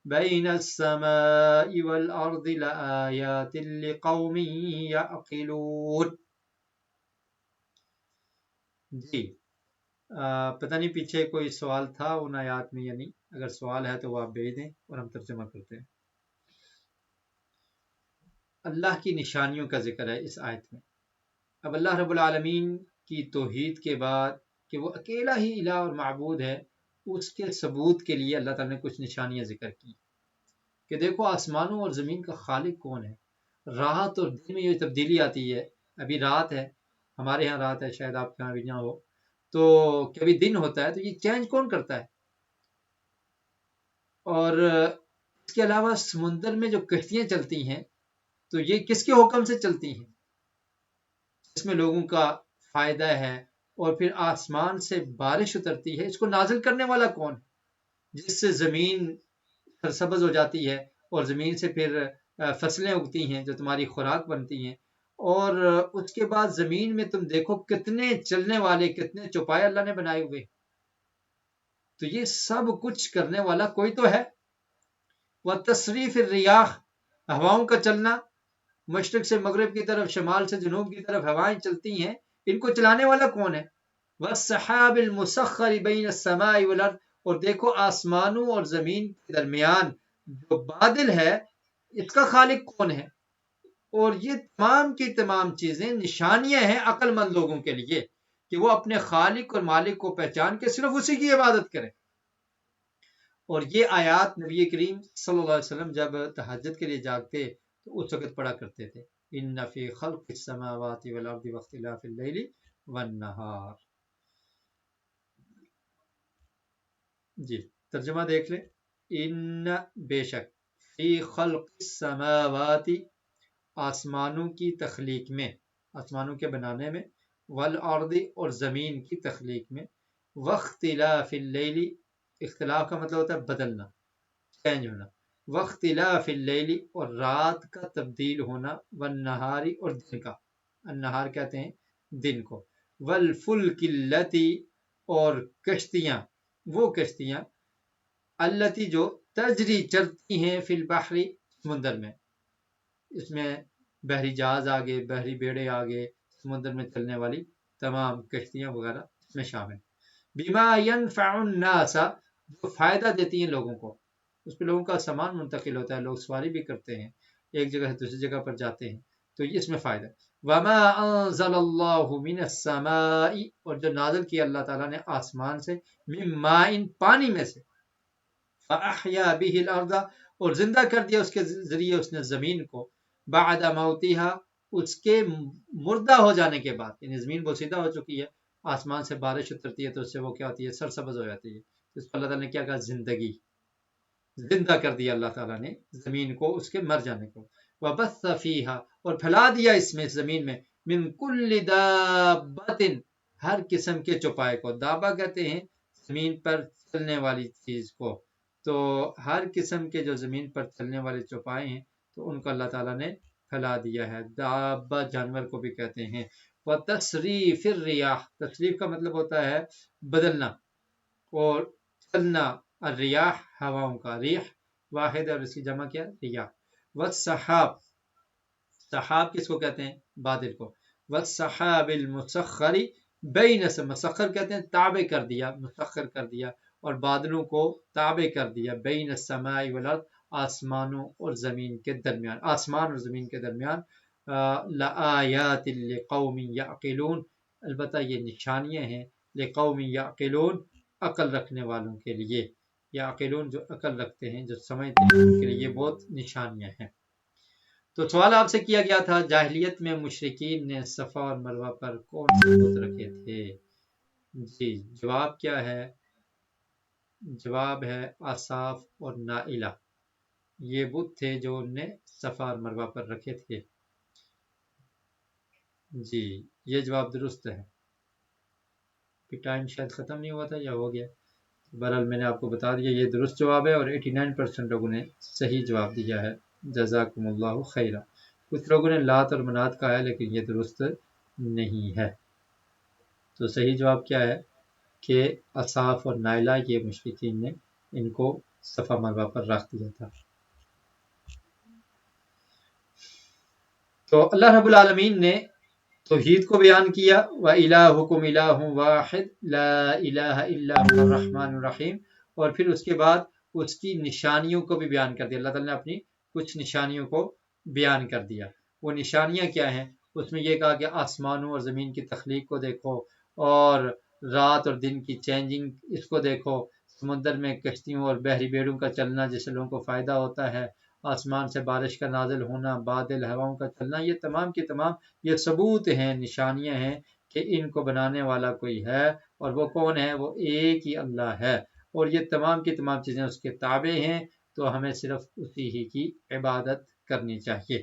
بین السماء والارض لآیات لقوم یعقلون. جی پتہ نہیں پیچھے کوئی سوال تھا ان آیات میں یا نہیں، اگر سوال ہے تو وہ آپ بھیج دیں اور ہم ترجمہ کرتے ہیں. اللہ کی نشانیوں کا ذکر ہے اس آیت میں. اب اللہ رب العالمین کی توحید کے بعد کہ وہ اکیلا ہی الہ اور معبود ہے، اس کے ثبوت کے لیے اللہ تعالیٰ نے کچھ نشانیاں ذکر کی کہ دیکھو آسمانوں اور زمین کا خالق کون ہے. رات اور دن میں یہ تبدیلی آتی ہے. ابھی رات ہے، ہمارے ہاں رات ہے، شاید آپ کے یہاں بھی نہ ہو، تو کبھی دن ہوتا ہے تو یہ چینج کون کرتا ہے؟ اور اس کے علاوہ سمندر میں جو کشتیاں چلتی ہیں تو یہ کس کے حکم سے چلتی ہیں؟ اس میں لوگوں کا فائدہ ہے. اور پھر آسمان سے بارش اترتی ہے، اس کو نازل کرنے والا کون ہے؟ جس سے زمین سرسبز ہو جاتی ہے اور زمین سے پھر فصلیں اگتی ہیں جو تمہاری خوراک بنتی ہیں. اور اس کے بعد زمین میں تم دیکھو کتنے چلنے والے، کتنے چوپائے اللہ نے بنائے ہوئے. تو یہ سب کچھ کرنے والا کوئی تو ہے. وتصریف الریاح، ہواؤں کا چلنا، مشرق سے مغرب کی طرف، شمال سے جنوب کی طرف ہوائیں چلتی ہیں، ان کو چلانے والا کون ہے؟ والسحاب المسخر بین السماء والارض، اور دیکھو آسمانوں اور زمین کے درمیان جو بادل ہے اس کا خالق کون ہے؟ اور یہ تمام کی تمام چیزیں نشانیاں ہیں عقل مند لوگوں کے لیے کہ وہ اپنے خالق اور مالک کو پہچان کے صرف اسی کی عبادت کریں. اور یہ آیات نبی کریم صلی اللہ علیہ وسلم جب تہجد کے لیے جاگتے تو اس وقت پڑھا کرتے تھے، ان فی خلق السماوات والارض واختلاف اللیل والنہار. جی ترجمہ دیکھ لیں. ان بے شک، فی خلق السماوات آسمانوں کی تخلیق میں، آسمانوں کے بنانے میں، والارض اور زمین کی تخلیق میں، واختلاف اللیل، اختلاف کا مطلب ہوتا ہے بدلنا، چینج ہونا، واختلاف اللیل اور رات کا تبدیل ہونا، والنہاری اور دن کا، النہار کہتے ہیں دن کو، والفلک التی اور کشتیاں، وہ کشتیاں، التی جو تجری چلتی ہیں فی البحر سمندر میں. اس میں بحری جہاز آگے، بحری بیڑے آگے، سمندر میں چلنے والی تمام کشتیاں وغیرہ اس میں شامل. بما ينفع الناس، جو فائدہ دیتی ہیں لوگوں کو، اس پہ لوگوں کا سامان منتقل ہوتا ہے، لوگ سواری بھی کرتے ہیں، ایک جگہ سے دوسری جگہ پر جاتے ہیں، تو اس میں فائدہ. وما انزل اللہ من السماء، اور جو نازل کیا اللہ تعالیٰ نے آسمان سے، من ماء، پانی میں سے، فاحیا به الارض، اور زندہ کر دیا اس کے ذریعے اس نے زمین کو، بعد موتها، اس کے مردہ ہو جانے کے بعد، یعنی زمین بوسیدہ ہو چکی ہے، آسمان سے بارش اترتی ہے تو اس سے وہ کیا ہوتی ہے؟ سرسبز ہو جاتی ہے. اس کو اللہ تعالیٰ نے کیا کہا؟ زندگی، زندہ کر دیا اللہ تعالیٰ نے زمین کو اس کے مر جانے کو. وبث فیہا، اور پھیلا دیا اس میں زمین میں، من کل دابۃ، ہر قسم کے چوپائے کو. دابہ کہتے ہیں زمین پر چلنے والی چیز کو. تو ہر قسم کے جو زمین پر چلنے والے چوپائے ہیں تو ان کو اللہ تعالیٰ نے پھیلا دیا ہے. دابہ جانور کو بھی کہتے ہیں. وتصریف الریاح، تصریف کا مطلب ہوتا ہے بدلنا اور چلنا. الریاح ہواؤں کا، ریح واحد اور اس کی جمع کیا؟ ریاح. والسحاب، سحاب کس کو کہتے ہیں؟ بادل کو. والسحاب المسخر بین، سے مسخر کہتے ہیں تابع کر دیا، مسخر کر دیا، اور بادلوں کو تابع کر دیا، بین السماء والارض، آسمانوں اور زمین کے درمیان، آسمان اور زمین کے درمیان. لآیات لقوم یعقلون، البتہ یہ نشانیاں ہیں، لقوم یعقلون، عقل رکھنے والوں کے لیے. یعقلون جو عقل رکھتے ہیں، جو سمجھتے ہیں، ان کے لیے یہ بہت نشانیاں ہیں. تو سوال آپ سے کیا گیا تھا، جاہلیت میں مشرکین نے صفا اور مروہ پر کون سے بت رکھے تھے؟ جی جواب کیا ہے؟ جواب ہے آصاف اور نائلہ، یہ بت تھے جو ان نے صفا اور مروہ پر رکھے تھے. جی یہ جواب درست ہے. ٹائم شاید ختم نہیں ہوا تھا یا ہو گیا؟ بہرحال میں نے آپ کو بتا دیا یہ درست جواب ہے، اور 89% لوگوں نے صحیح جواب دیا ہے. جزاکم اللہ خیرہ. کچھ لوگوں نے لات اور منات کہا ہے لیکن یہ درست نہیں ہے. تو صحیح جواب کیا ہے کہ اصاف اور نائلہ، یہ مشرکین نے ان کو صفا مروا پر رکھ دیا تھا۔ تو اللہ رب العالمین نے توحید کو بیان کیا، وَإِلَٰهُكُمْ إِلَٰهٌ وَاحِدٌ لَا إِلَٰهَ إِلَّا هُوَ الرَّحْمَٰنُ الرَّحِيمُ، اور پھر اس کے بعد اس کی نشانیوں کو بھی بیان کر دیا۔ اللہ تعالیٰ نے اپنی کچھ نشانیوں کو بیان کر دیا۔ وہ نشانیاں کیا ہیں؟ اس میں یہ کہا کہ آسمانوں اور زمین کی تخلیق کو دیکھو، اور رات اور دن کی چینجنگ اس کو دیکھو، سمندر میں کشتیوں اور بحری بیڑوں کا چلنا جس سے لوگوں کو فائدہ ہوتا ہے، آسمان سے بارش کا نازل ہونا، بادل ہواؤں کا چلنا، یہ تمام کے تمام یہ ثبوت ہیں، نشانیاں ہیں کہ ان کو بنانے والا کوئی ہے، اور وہ کون ہے؟ وہ ایک ہی اللہ ہے، اور یہ تمام کی تمام چیزیں اس کے تابع ہیں، تو ہمیں صرف اسی ہی کی عبادت کرنی چاہیے۔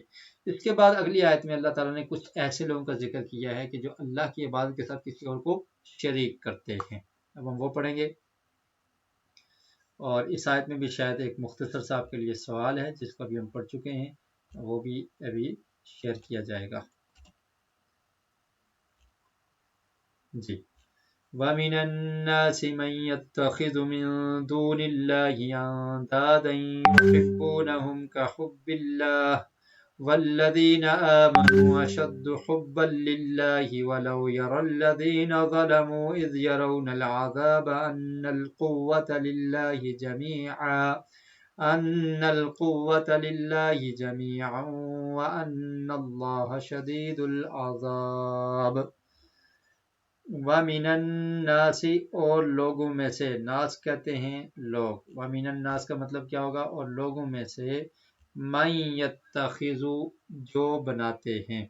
اس کے بعد اگلی آیت میں اللہ تعالیٰ نے کچھ ایسے لوگوں کا ذکر کیا ہے کہ جو اللہ کی عبادت کے ساتھ کسی اور کو شریک کرتے ہیں۔ اب ہم وہ پڑھیں گے، اور اس آیت میں بھی شاید ایک مختصر صاحب کے لیے سوال ہے جس کو بھی ہم پڑھ چکے ہیں، وہ بھی ابھی شیئر کیا جائے گا۔ جی، وَمِنَ النَّاسِ مَن يَتَّخِذُ مِن دُونِ اللَّهِ أَندَادًا يُحِبُّونَهُمْ كَحُبِّ اللَّهِ وَالَّذِينَ آمَنُوا أَشَدُّ حُبًّا لِلَّهِ وَلَوْ يَرَى الَّذِينَ ظَلَمُوا إِذْ يَرَوْنَ الْعَذَابَ أَنَّ الْقُوَّةَ لِلَّهِ جَمِيعًا وَأَنَّ اللَّهَ شَدِيدُ الْعَذَابِ۔ وَمِنَ النَّاسِ، اور لوگوں میں سے، ناس کہتے ہیں لوگ، وَمِنَ النَّاس کا مطلب کیا ہوگا؟ اور لوگوں میں سے، مَن یتخذ، جو بناتے ہیں،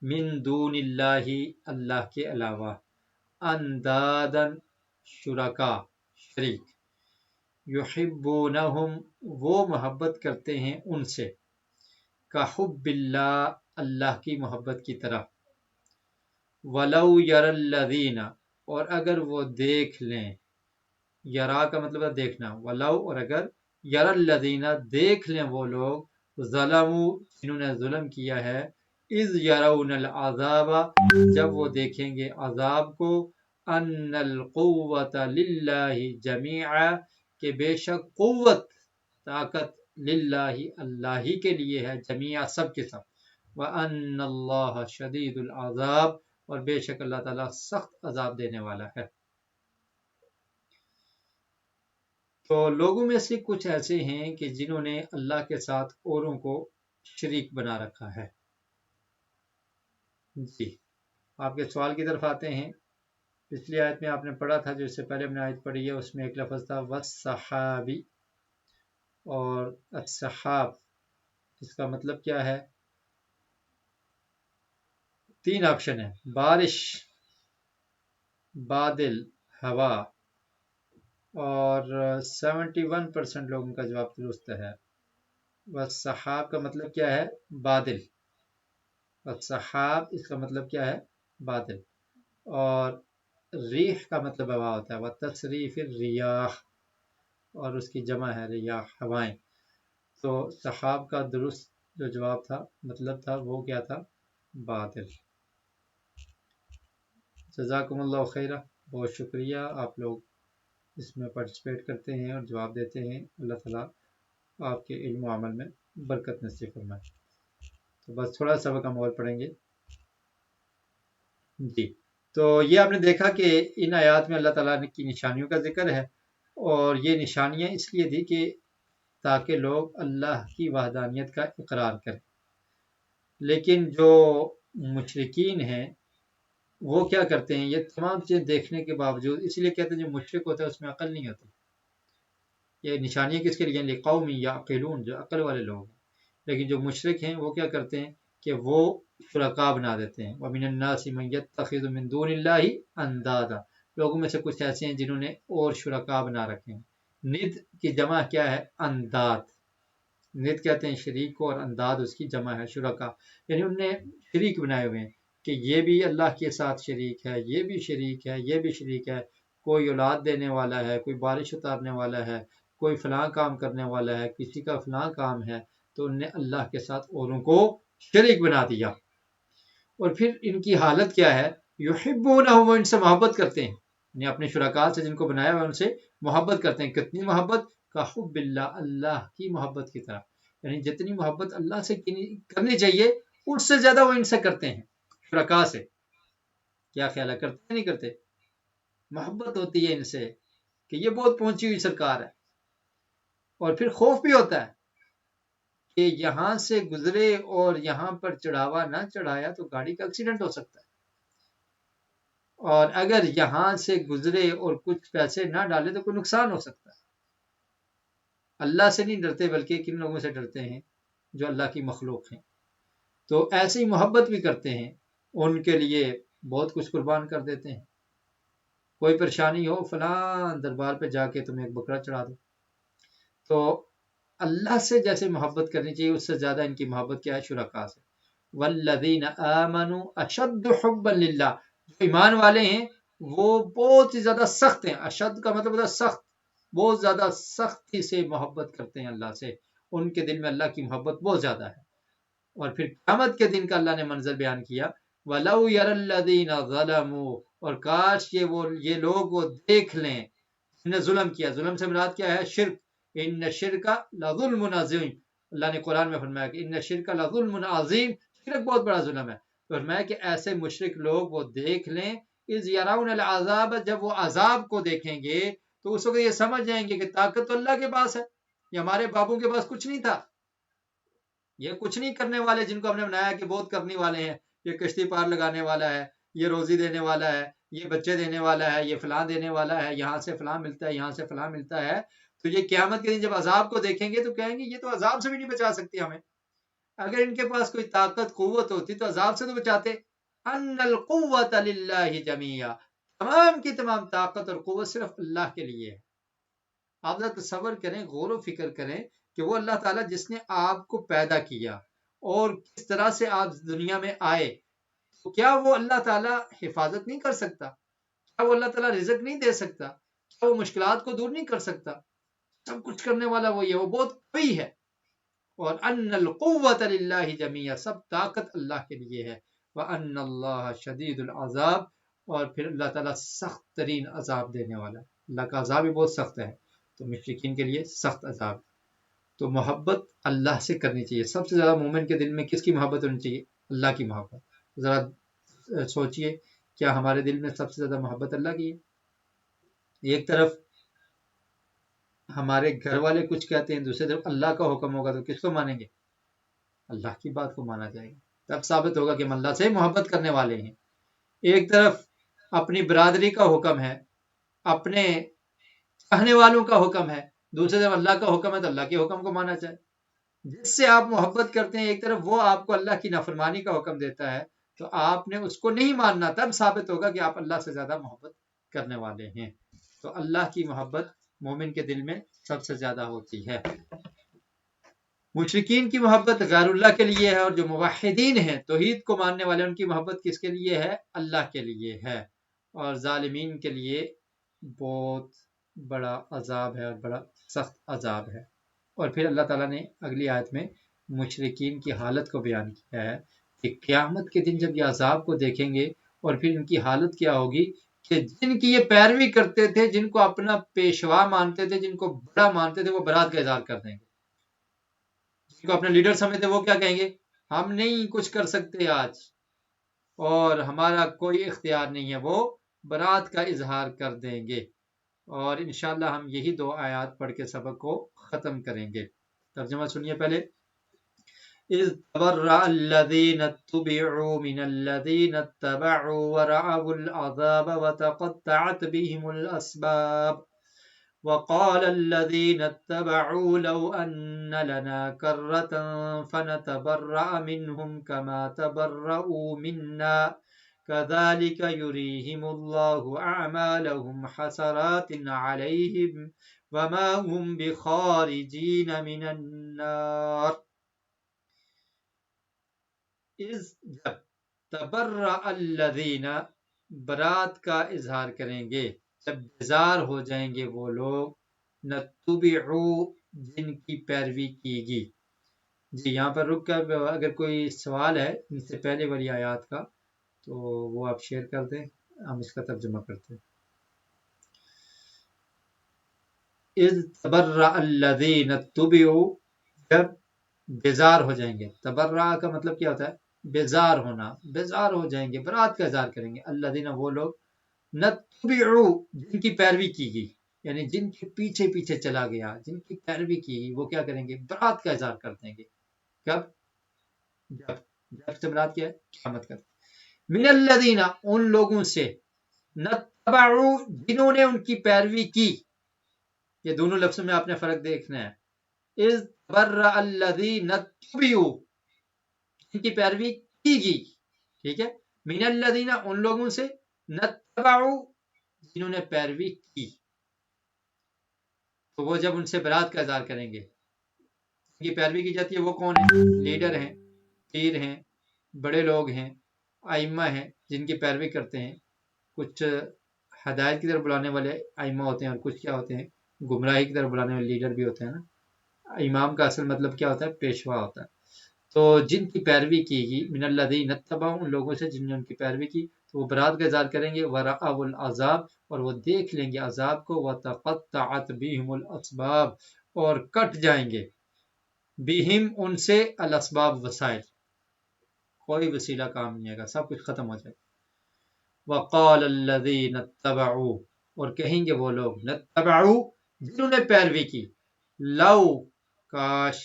من دون اللہ، اللہ کے علاوہ، اندادن، شرکا، شریک، یحبونہم، وہ محبت کرتے ہیں ان سے، کحب اللہ، اللہ کی محبت کی طرح، ولو یر الذین، اور اگر وہ دیکھ لیں، یرا کا مطلب ہے دیکھنا، ولو اور اگر، یر الذین دیکھ لیں وہ لوگ، ظلموا جنہوں نے ظلم کیا ہے، اذ یرون العذاب جب وہ دیکھیں گے عذاب کو، ان القوۃ للہ جمیعا کہ بے شک قوت، طاقت، للہ اللہ ہی کے لیے ہے، جمیعا سب کے سب، وان اللہ شدید العذاب اور بے شک اللہ تعالیٰ سخت عذاب دینے والا ہے۔ تو لوگوں میں سے کچھ ایسے ہیں کہ جنہوں نے اللہ کے ساتھ اوروں کو شریک بنا رکھا ہے۔ جی، آپ کے سوال کی طرف آتے ہیں۔ پچھلی آیت میں آپ نے پڑھا تھا، جو اس سے پہلے ہم نے آیت پڑھی ہے، اس میں ایک لفظ تھا وَالسَّحَابِ، اور السحاب اس کا مطلب کیا ہے؟ 3 آپشن ہے، بارش، بادل، ہوا، اور 71% لوگوں کا جواب درست ہے۔ والسحاب کا مطلب کیا ہے؟ بادل، والسحاب اس کا مطلب کیا ہے؟ بادل، اور ریح کا مطلب ہوا ہوتا ہے، وتصریف الریاح، اور اس کی جمع ہے ریاح، ہوائیں۔ تو سحاب کا درست جو جواب تھا، مطلب تھا، وہ کیا تھا؟ بادل۔ جزاکم اللہ خیرہ، بہت شکریہ، آپ لوگ اس میں پارٹیسپیٹ کرتے ہیں اور جواب دیتے ہیں۔ اللہ تعالیٰ آپ کے علم و عمل میں برکت نصیب فرمائے۔ تو بس تھوڑا سا وقت ہم اور پڑھیں گے۔ جی، تو یہ آپ نے دیکھا کہ ان آیات میں اللہ تعالیٰ کی نشانیوں کا ذکر ہے، اور یہ نشانیاں اس لیے دی کہ تاکہ لوگ اللہ کی وحدانیت کا اقرار کریں۔ لیکن جو مشرکین ہیں وہ کیا کرتے ہیں؟ یہ تمام چیزیں دیکھنے کے باوجود، اس لیے کہتے ہیں جو مشرک ہوتا ہے اس میں عقل نہیں ہوتی۔ یہ نشانیاں کس کے لیے؟ لقوم یعقلون، جو عقل والے لوگ ہیں۔ لیکن جو مشرک ہیں وہ کیا کرتے ہیں کہ وہ شرکا بنا دیتے ہیں۔ وَمِنَ النَّاسِ مَن يَتَّخِذُ مِن دُونِ اللَّهِ أَندَادًا، لوگوں میں سے کچھ ایسے ہیں جنہوں نے اور شرکا بنا رکھے ہیں۔ ند کی جمع کیا ہے؟ انداد۔ ند کہتے ہیں شریک کو، اور انداد اس کی جمع ہے شرکا، یعنی انہوں نے شریک بنائے ہوئے ہیں کہ یہ بھی اللہ کے ساتھ شریک ہے، یہ بھی شریک ہے، یہ بھی شریک ہے، کوئی اولاد دینے والا ہے، کوئی بارش اتارنے والا ہے، کوئی فلاں کام کرنے والا ہے، کسی کا فلاں کام ہے، تو انہوں نے اللہ کے ساتھ اوروں کو شریک بنا دیا۔ اور پھر ان کی حالت کیا ہے؟ یحبونہم، وہ ان سے محبت کرتے ہیں۔ یعنی اپنے شرکاء سے جن کو بنایا ہوا ان سے محبت کرتے ہیں. کتنی محبت؟ کا حب اللہ، اللہ کی محبت کی طرح. یعنی جتنی محبت اللہ سے کرنی چاہیے اس سے زیادہ وہ ان سے کرتے ہیں، شرکاء سے. کیا خیال ہے، کرتے ہیں نہیں کرتے؟ محبت ہوتی ہے ان سے کہ یہ بہت پہنچی ہوئی سرکار ہے. اور پھر خوف بھی ہوتا ہے کہ یہاں سے گزرے اور یہاں پر چڑھاوا نہ چڑھایا تو گاڑی کا ایکسیڈنٹ ہو سکتا ہے، اور اگر یہاں سے گزرے اور کچھ پیسے نہ ڈالے تو کوئی نقصان ہو سکتا ہے. اللہ سے نہیں ڈرتے بلکہ کن لوگوں سے ڈرتے ہیں؟ جو اللہ کی مخلوق ہیں. تو ایسے ہی محبت بھی کرتے ہیں، ان کے لیے بہت کچھ قربان کر دیتے ہیں. کوئی پریشانی ہو، فلاں دربار پہ جا کے تمہیں ایک بکرا چڑھا دو. تو اللہ سے جیسے محبت کرنی چاہیے اس سے زیادہ ان کی محبت کیا ہے؟ شرکاء سے. والذین آمنوا اشد حبا للہ، جو ایمان والے ہیں وہ بہت ہی زیادہ سخت ہیں. اشد کا مطلب ہوتا ہے سخت، بہت زیادہ سختی سے محبت کرتے ہیں اللہ سے. ان کے دل میں اللہ کی محبت بہت زیادہ ہے. اور پھر قیامت کے دن کا اللہ نے منظر بیان کیا، وَلَوْ يَرَى الَّذِينَ ظَلَمُوا، اور کاش یہ لوگ وہ دیکھ لیں جنہوں نے ظلم کیا. ظلم سے مراد کیا ہے؟ شرک. ان الشرک لظلم عظیم، اللہ نے قرآن میں فرمایا کہ ان الشرک لظلم عظیم، شرک بہت بڑا ظلم ہے. فرمایا کہ ایسے مشرک لوگ وہ دیکھ لیں، اذ یرون العذاب، جب وہ عذاب کو دیکھیں گے تو اس وقت یہ سمجھ جائیں گے کہ طاقت تو اللہ کے پاس ہے، یہ ہمارے بابوں کے پاس کچھ نہیں تھا. یہ کچھ نہیں کرنے والے جن کو ہم نے بنایا کہ بہت کرنے والے ہیں، یہ کشتی پار لگانے والا ہے، یہ روزی دینے والا ہے، یہ بچے دینے والا ہے، یہ فلاں دینے والا ہے، یہاں سے فلاں ملتا ہے، یہاں سے فلاں ملتا ہے. تو یہ قیامت کے دن جب عذاب کو دیکھیں گے تو کہیں گے یہ تو عذاب سے بھی نہیں بچا سکتی ہمیں. اگر ان کے پاس کوئی طاقت قوت ہوتی تو عذاب سے تو بچاتے. ان القوت للہ جمیعا، تمام کی تمام طاقت اور قوت صرف اللہ کے لیے ہے. آپ ذرا تصور کریں، غور و فکر کریں کہ وہ اللہ تعالیٰ جس نے آپ کو پیدا کیا اور کس طرح سے آپ دنیا میں آئے، تو کیا وہ اللہ تعالیٰ حفاظت نہیں کر سکتا؟ کیا وہ اللہ تعالیٰ رزق نہیں دے سکتا؟ کیا وہ مشکلات کو دور نہیں کر سکتا؟ سب کچھ کرنے والا وہی ہے، وہ بہت قوی ہے. اور ان القوت للہ جمیعا، سب طاقت اللہ کے لیے ہے. وان اللہ شدید العذاب، اور پھر اللہ تعالیٰ سخت ترین عذاب دینے والا ہے. اللہ کا عذاب بھی بہت سخت ہے، تو مشرکین کے لیے سخت عذاب. تو محبت اللہ سے کرنی چاہیے. سب سے زیادہ مومن کے دل میں کس کی محبت ہونی چاہیے؟ اللہ کی محبت. ذرا سوچئے، کیا ہمارے دل میں سب سے زیادہ محبت اللہ کی ہے؟ ایک طرف ہمارے گھر والے کچھ کہتے ہیں، دوسری طرف اللہ کا حکم ہوگا تو کس کو مانیں گے؟ اللہ کی بات کو مانا جائے گا. تب ثابت ہوگا کہ ہم اللہ سے محبت کرنے والے ہیں. ایک طرف اپنی برادری کا حکم ہے، اپنے چاہنے والوں کا حکم ہے، دوسری طرف اللہ کا حکم ہے تو اللہ کے حکم کو مانا جائے. جس سے آپ محبت کرتے ہیں ایک طرف وہ آپ کو اللہ کی نافرمانی کا حکم دیتا ہے تو آپ نے اس کو نہیں ماننا. تب ثابت ہوگا کہ آپ اللہ سے زیادہ محبت کرنے والے ہیں. تو اللہ کی محبت مومن کے دل میں سب سے زیادہ ہوتی ہے. مشرکین کی محبت غیر اللہ کے لیے ہے، اور جو موحدین ہیں، توحید کو ماننے والے، ان کی محبت کس کے لیے ہے؟ اللہ کے لیے ہے. اور ظالمین کے لیے بہت بڑا عذاب ہے اور بڑا سخت عذاب ہے. اور پھر اللہ تعالیٰ نے اگلی آیت میں مشرکین کی حالت کو بیان کیا ہے کہ قیامت کے دن جب یہ عذاب کو دیکھیں گے اور پھر ان کی حالت کیا ہوگی کہ جن کی یہ پیروی کرتے تھے، جن کو اپنا پیشوا مانتے تھے، جن کو بڑا مانتے تھے، وہ برات کا اظہار کر دیں گے. جن کو اپنا لیڈر سمجھتے وہ کیا کہیں گے؟ ہم نہیں کچھ کر سکتے آج اور ہمارا کوئی اختیار نہیں ہے. وہ برات کا اظہار کر دیں گے. اور انشاءاللہ ہم یہی 2 آیات پڑھ کے سبق کو ختم کریں گے. ترجمہ سنیے پہلے. اذ تبرأ الذین اتبعوا من الذین اتبعوا ورأوا العذاب وتقطعت بهم الاسباب وقال الذين اتبعوا لو أن لنا كرة فنتبرأ منهم كما تبرؤوا منا كذلك يريهم الله أعمالهم حسرات عليهم وما هم بخارجين من النار. اذ جب تبرأ الذین برات کا اظہار کریں گے، جب بیزار ہو جائیں گے وہ لوگ، نتبعو جن کی پیروی کی گی. جی یہاں پر رک کر اگر کوئی سوال ہے ان سے پہلے والی آیات کا تو وہ آپ شیئر کر دیں، ہم اس کا ترجمہ کرتے ہیں. اذ تبرأ الذین اتبعوا، جب بیزار ہو جائیں گے. تبرع کا مطلب کیا ہوتا ہے؟ بیزار ہونا، بیزار ہو جائیں گے، برات کا اظہار کریں گے. الذین، وہ لوگ، نتبعوا، جن کی پیروی کی گئی، یعنی جن کے پیچھے پیچھے چلا گیا، جن کی پیروی کی گئی، وہ کیا کریں گے؟ برات کا اظہار کر دیں گے. کب؟ جب. جب سے مراد کیا ہے؟ قیامت کا. من الذین، ان لوگوں سے، نتبعوا، جنہوں نے ان کی پیروی کی. یہ دونوں لفظوں میں آپ نے فرق دیکھنا ہے. اذ تبرأ الذین اتبعوا، جن کی پیروی کی گئی، ٹھیک ہے. من الذین، ان لوگوں سے، نتبعوا، جنہوں نے پیروی کی. تو وہ جب ان سے برات کا اظہار کریں گے، جن کی پیروی کی جاتی ہے وہ کون ہیں؟ لیڈر ہیں، پیر ہیں، بڑے لوگ ہیں، ائمہ ہیں جن کی پیروی کرتے ہیں. کچھ ہدایت کی طرف بلانے والے ائمہ ہوتے ہیں، اور کچھ کیا ہوتے ہیں؟ گمراہی کی طرف بلانے والے لیڈر بھی ہوتے ہیں نا. امام کا اصل مطلب کیا ہوتا ہے؟ پیشوا ہوتا ہے. تو جن کی پیروی کی گئی، من الذین اتبعوا، ان لوگوں سے جن نے ان کی پیروی کی، تو وہ برات کا اظہار کریں گے. ورأوا العذاب، اور وہ دیکھ لیں گے عذاب کو. وتقطعت بہم الاسباب، اور کٹ جائیں گے، بہم، ان سے، الاسباب، وسائل، کوئی وسیلہ کام نہیں آئے گا، سب کچھ ختم ہو جائے گا. وقال الذین اتبعوا، اور کہیں گے وہ لوگ، نتبعوا، جنہوں نے پیروی کی، لو، کاش،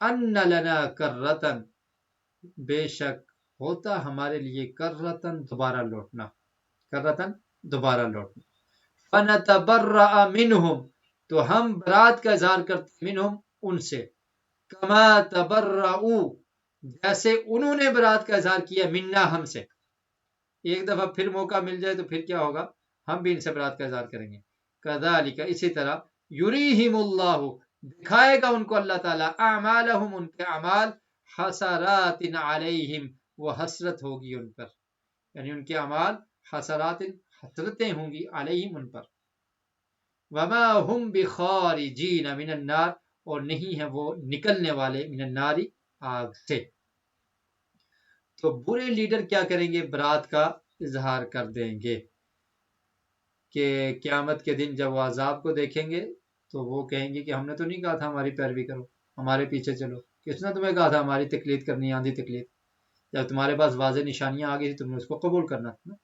ان لنا کرتن، بے شک ہوتا ہمارے لیے، کرتن، دوبارہ لوٹنا، کرتن، دوبارہ لوٹنا. فنتبرأ منہم، تو ہم برات کا اظہار کرتے، منہم، ان سے، کما تبرؤ، جیسے انہوں نے برات کا اظہار کیا، منا، ہم سے. ایک دفعہ پھر موقع مل جائے تو پھر کیا ہوگا؟ ہم بھی ان سے برات کا اظہار کریں گے. کذالک، اسی طرح، یریہم اللہ، دکھائے گا ان کو اللہ تعالیٰ، اعمالہم، ان کے اعمال، حسرات علیہم، وہ حسرت ہوگی ان پر، یعنی ان کے اعمال حسرات، حسرتیں ہوں گی، علیہم، ان پر. وما ہم بخارجین من النار، اور نہیں ہے وہ نکلنے والے، من النار، آگ سے. تو برے لیڈر کیا کریں گے؟ برات کا اظہار کر دیں گے کہ قیامت کے دن جب وہ عذاب کو دیکھیں گے تو وہ کہیں گے کہ ہم نے تو نہیں کہا تھا ہماری پیروی کرو، ہمارے پیچھے چلو. کس نے تمہیں کہا تھا ہماری تقلید کرنی، آندھی تقلید؟ جب تمہارے پاس واضح نشانیاں آ گئی تھی، تم نے اس کو قبول کرنا تھا نا.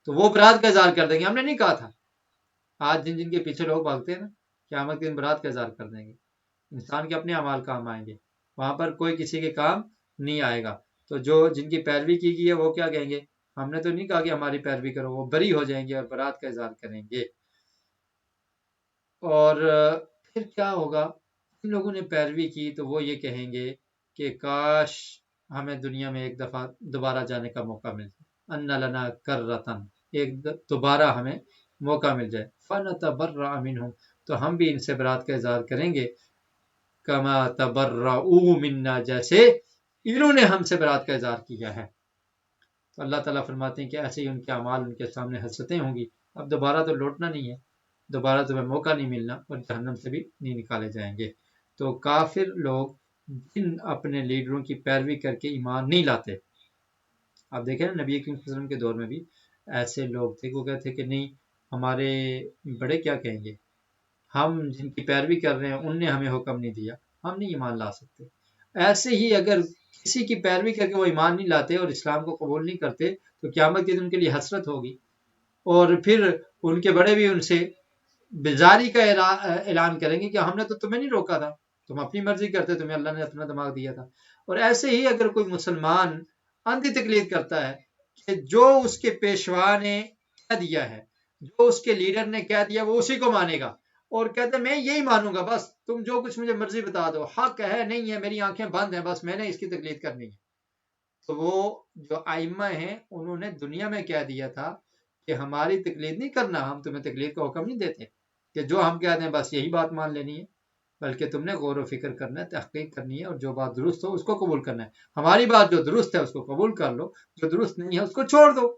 تو وہ برات کا اظہار کر دیں گے، ہم نے نہیں کہا تھا. آج جن جن کے پیچھے لوگ بھاگتے ہیں نا، قیامت کے دن برات کا اظہار کر دیں گے. انسان کے اپنے اعمال کام آئیں گے، وہاں پر کوئی کسی کے کام نہیں آئے گا. تو جو جن کی پیروی کی گئی ہے وہ کیا کہیں گے؟ ہم نے تو نہیں کہا کہ ہماری پیروی کرو. وہ بری ہو جائیں گے اور برات کا اظہار کریں گے. اور پھر کیا ہوگا؟ جن لوگوں نے پیروی کی تو وہ یہ کہیں گے کہ کاش ہمیں دنیا میں ایک دفعہ دوبارہ جانے کا موقع مل جائے، ان لنا کرتن، دوبارہ ہمیں موقع مل جائے. فنتبرأ منہم، تو ہم بھی ان سے برات کا اظہار کریں گے، کما تبرؤوا منا، جیسے انہوں نے ہم سے برات کا اظہار کیا ہے. تو اللہ تعالیٰ فرماتے ہیں کہ ایسے ہی ان کے اعمال ان کے سامنے حسرتیں ہوں گی. اب دوبارہ تو لوٹنا نہیں ہے، دوبارہ تمہیں موقع نہیں ملنا، اور جہنم سے بھی نہیں نکالے جائیں گے. تو کافر لوگ جن اپنے لیڈروں کی پیروی کر کے ایمان نہیں لاتے، آپ دیکھیں نا نبی کریم صلی اللہ علیہ وسلم کے دور میں بھی ایسے لوگ تھے، وہ کہتے کہ نہیں، ہمارے بڑے کیا کہیں گے، ہم جن کی پیروی کر رہے ہیں ان نے ہمیں حکم نہیں دیا، ہم نہیں ایمان لا سکتے. ایسے ہی اگر کسی کی پیروی کر کے وہ ایمان نہیں لاتے اور اسلام کو قبول نہیں کرتے تو قیامت کے دن ان کے لیے حسرت ہوگی. اور پھر ان کے بڑے بھی ان سے بیزاری کا اعلان کریں گے کہ ہم نے تو تمہیں نہیں روکا تھا، تم اپنی مرضی کرتے، تمہیں اللہ نے اپنا دماغ دیا تھا. اور ایسے ہی اگر کوئی مسلمان اندھی تقلید کرتا ہے کہ جو اس کے پیشوا نے کہہ دیا ہے، جو اس کے لیڈر نے کہہ دیا وہ اسی کو مانے گا، اور کہتے ہیں میں یہی مانوں گا، بس تم جو کچھ مجھے مرضی بتا دو، حق ہے نہیں ہے میری آنکھیں بند ہیں، بس میں نے اس کی تقلید کرنی ہے. تو وہ جو ائمہ ہیں انہوں نے دنیا میں کہہ دیا تھا کہ ہماری تقلید نہیں کرنا، ہم تمہیں تقلید کا حکم نہیں دیتے کہ جو ہم کہتے ہیں بس یہی بات مان لینی ہے، بلکہ تم نے غور و فکر کرنا ہے، تحقیق کرنی ہے، اور جو بات درست ہو اس کو قبول کرنا ہے. ہماری بات جو درست ہے اس کو قبول کر لو، جو درست نہیں ہے اس کو چھوڑ دو.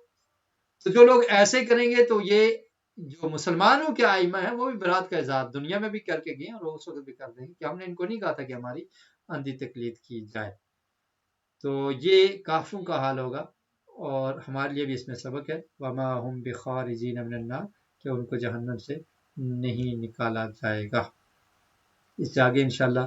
تو جو لوگ ایسے کریں گے تو یہ جو مسلمانوں کے ائمہ ہیں وہ بھی برات کا اظہار دنیا میں بھی کر کے گئے اور اس وقت بھی کر دیں گے کہ ہم نے ان کو نہیں کہا تھا کہ ہماری اندھی تقلید کی جائے. تو یہ کافروں کا حال ہوگا، اور ہمارے لیے بھی اس میں سبق ہے، وما ہم بخارجین من النار، کہ ان کو جہنم سے نہیں نکالا جائے گا. اس سے آگے انشاءاللہ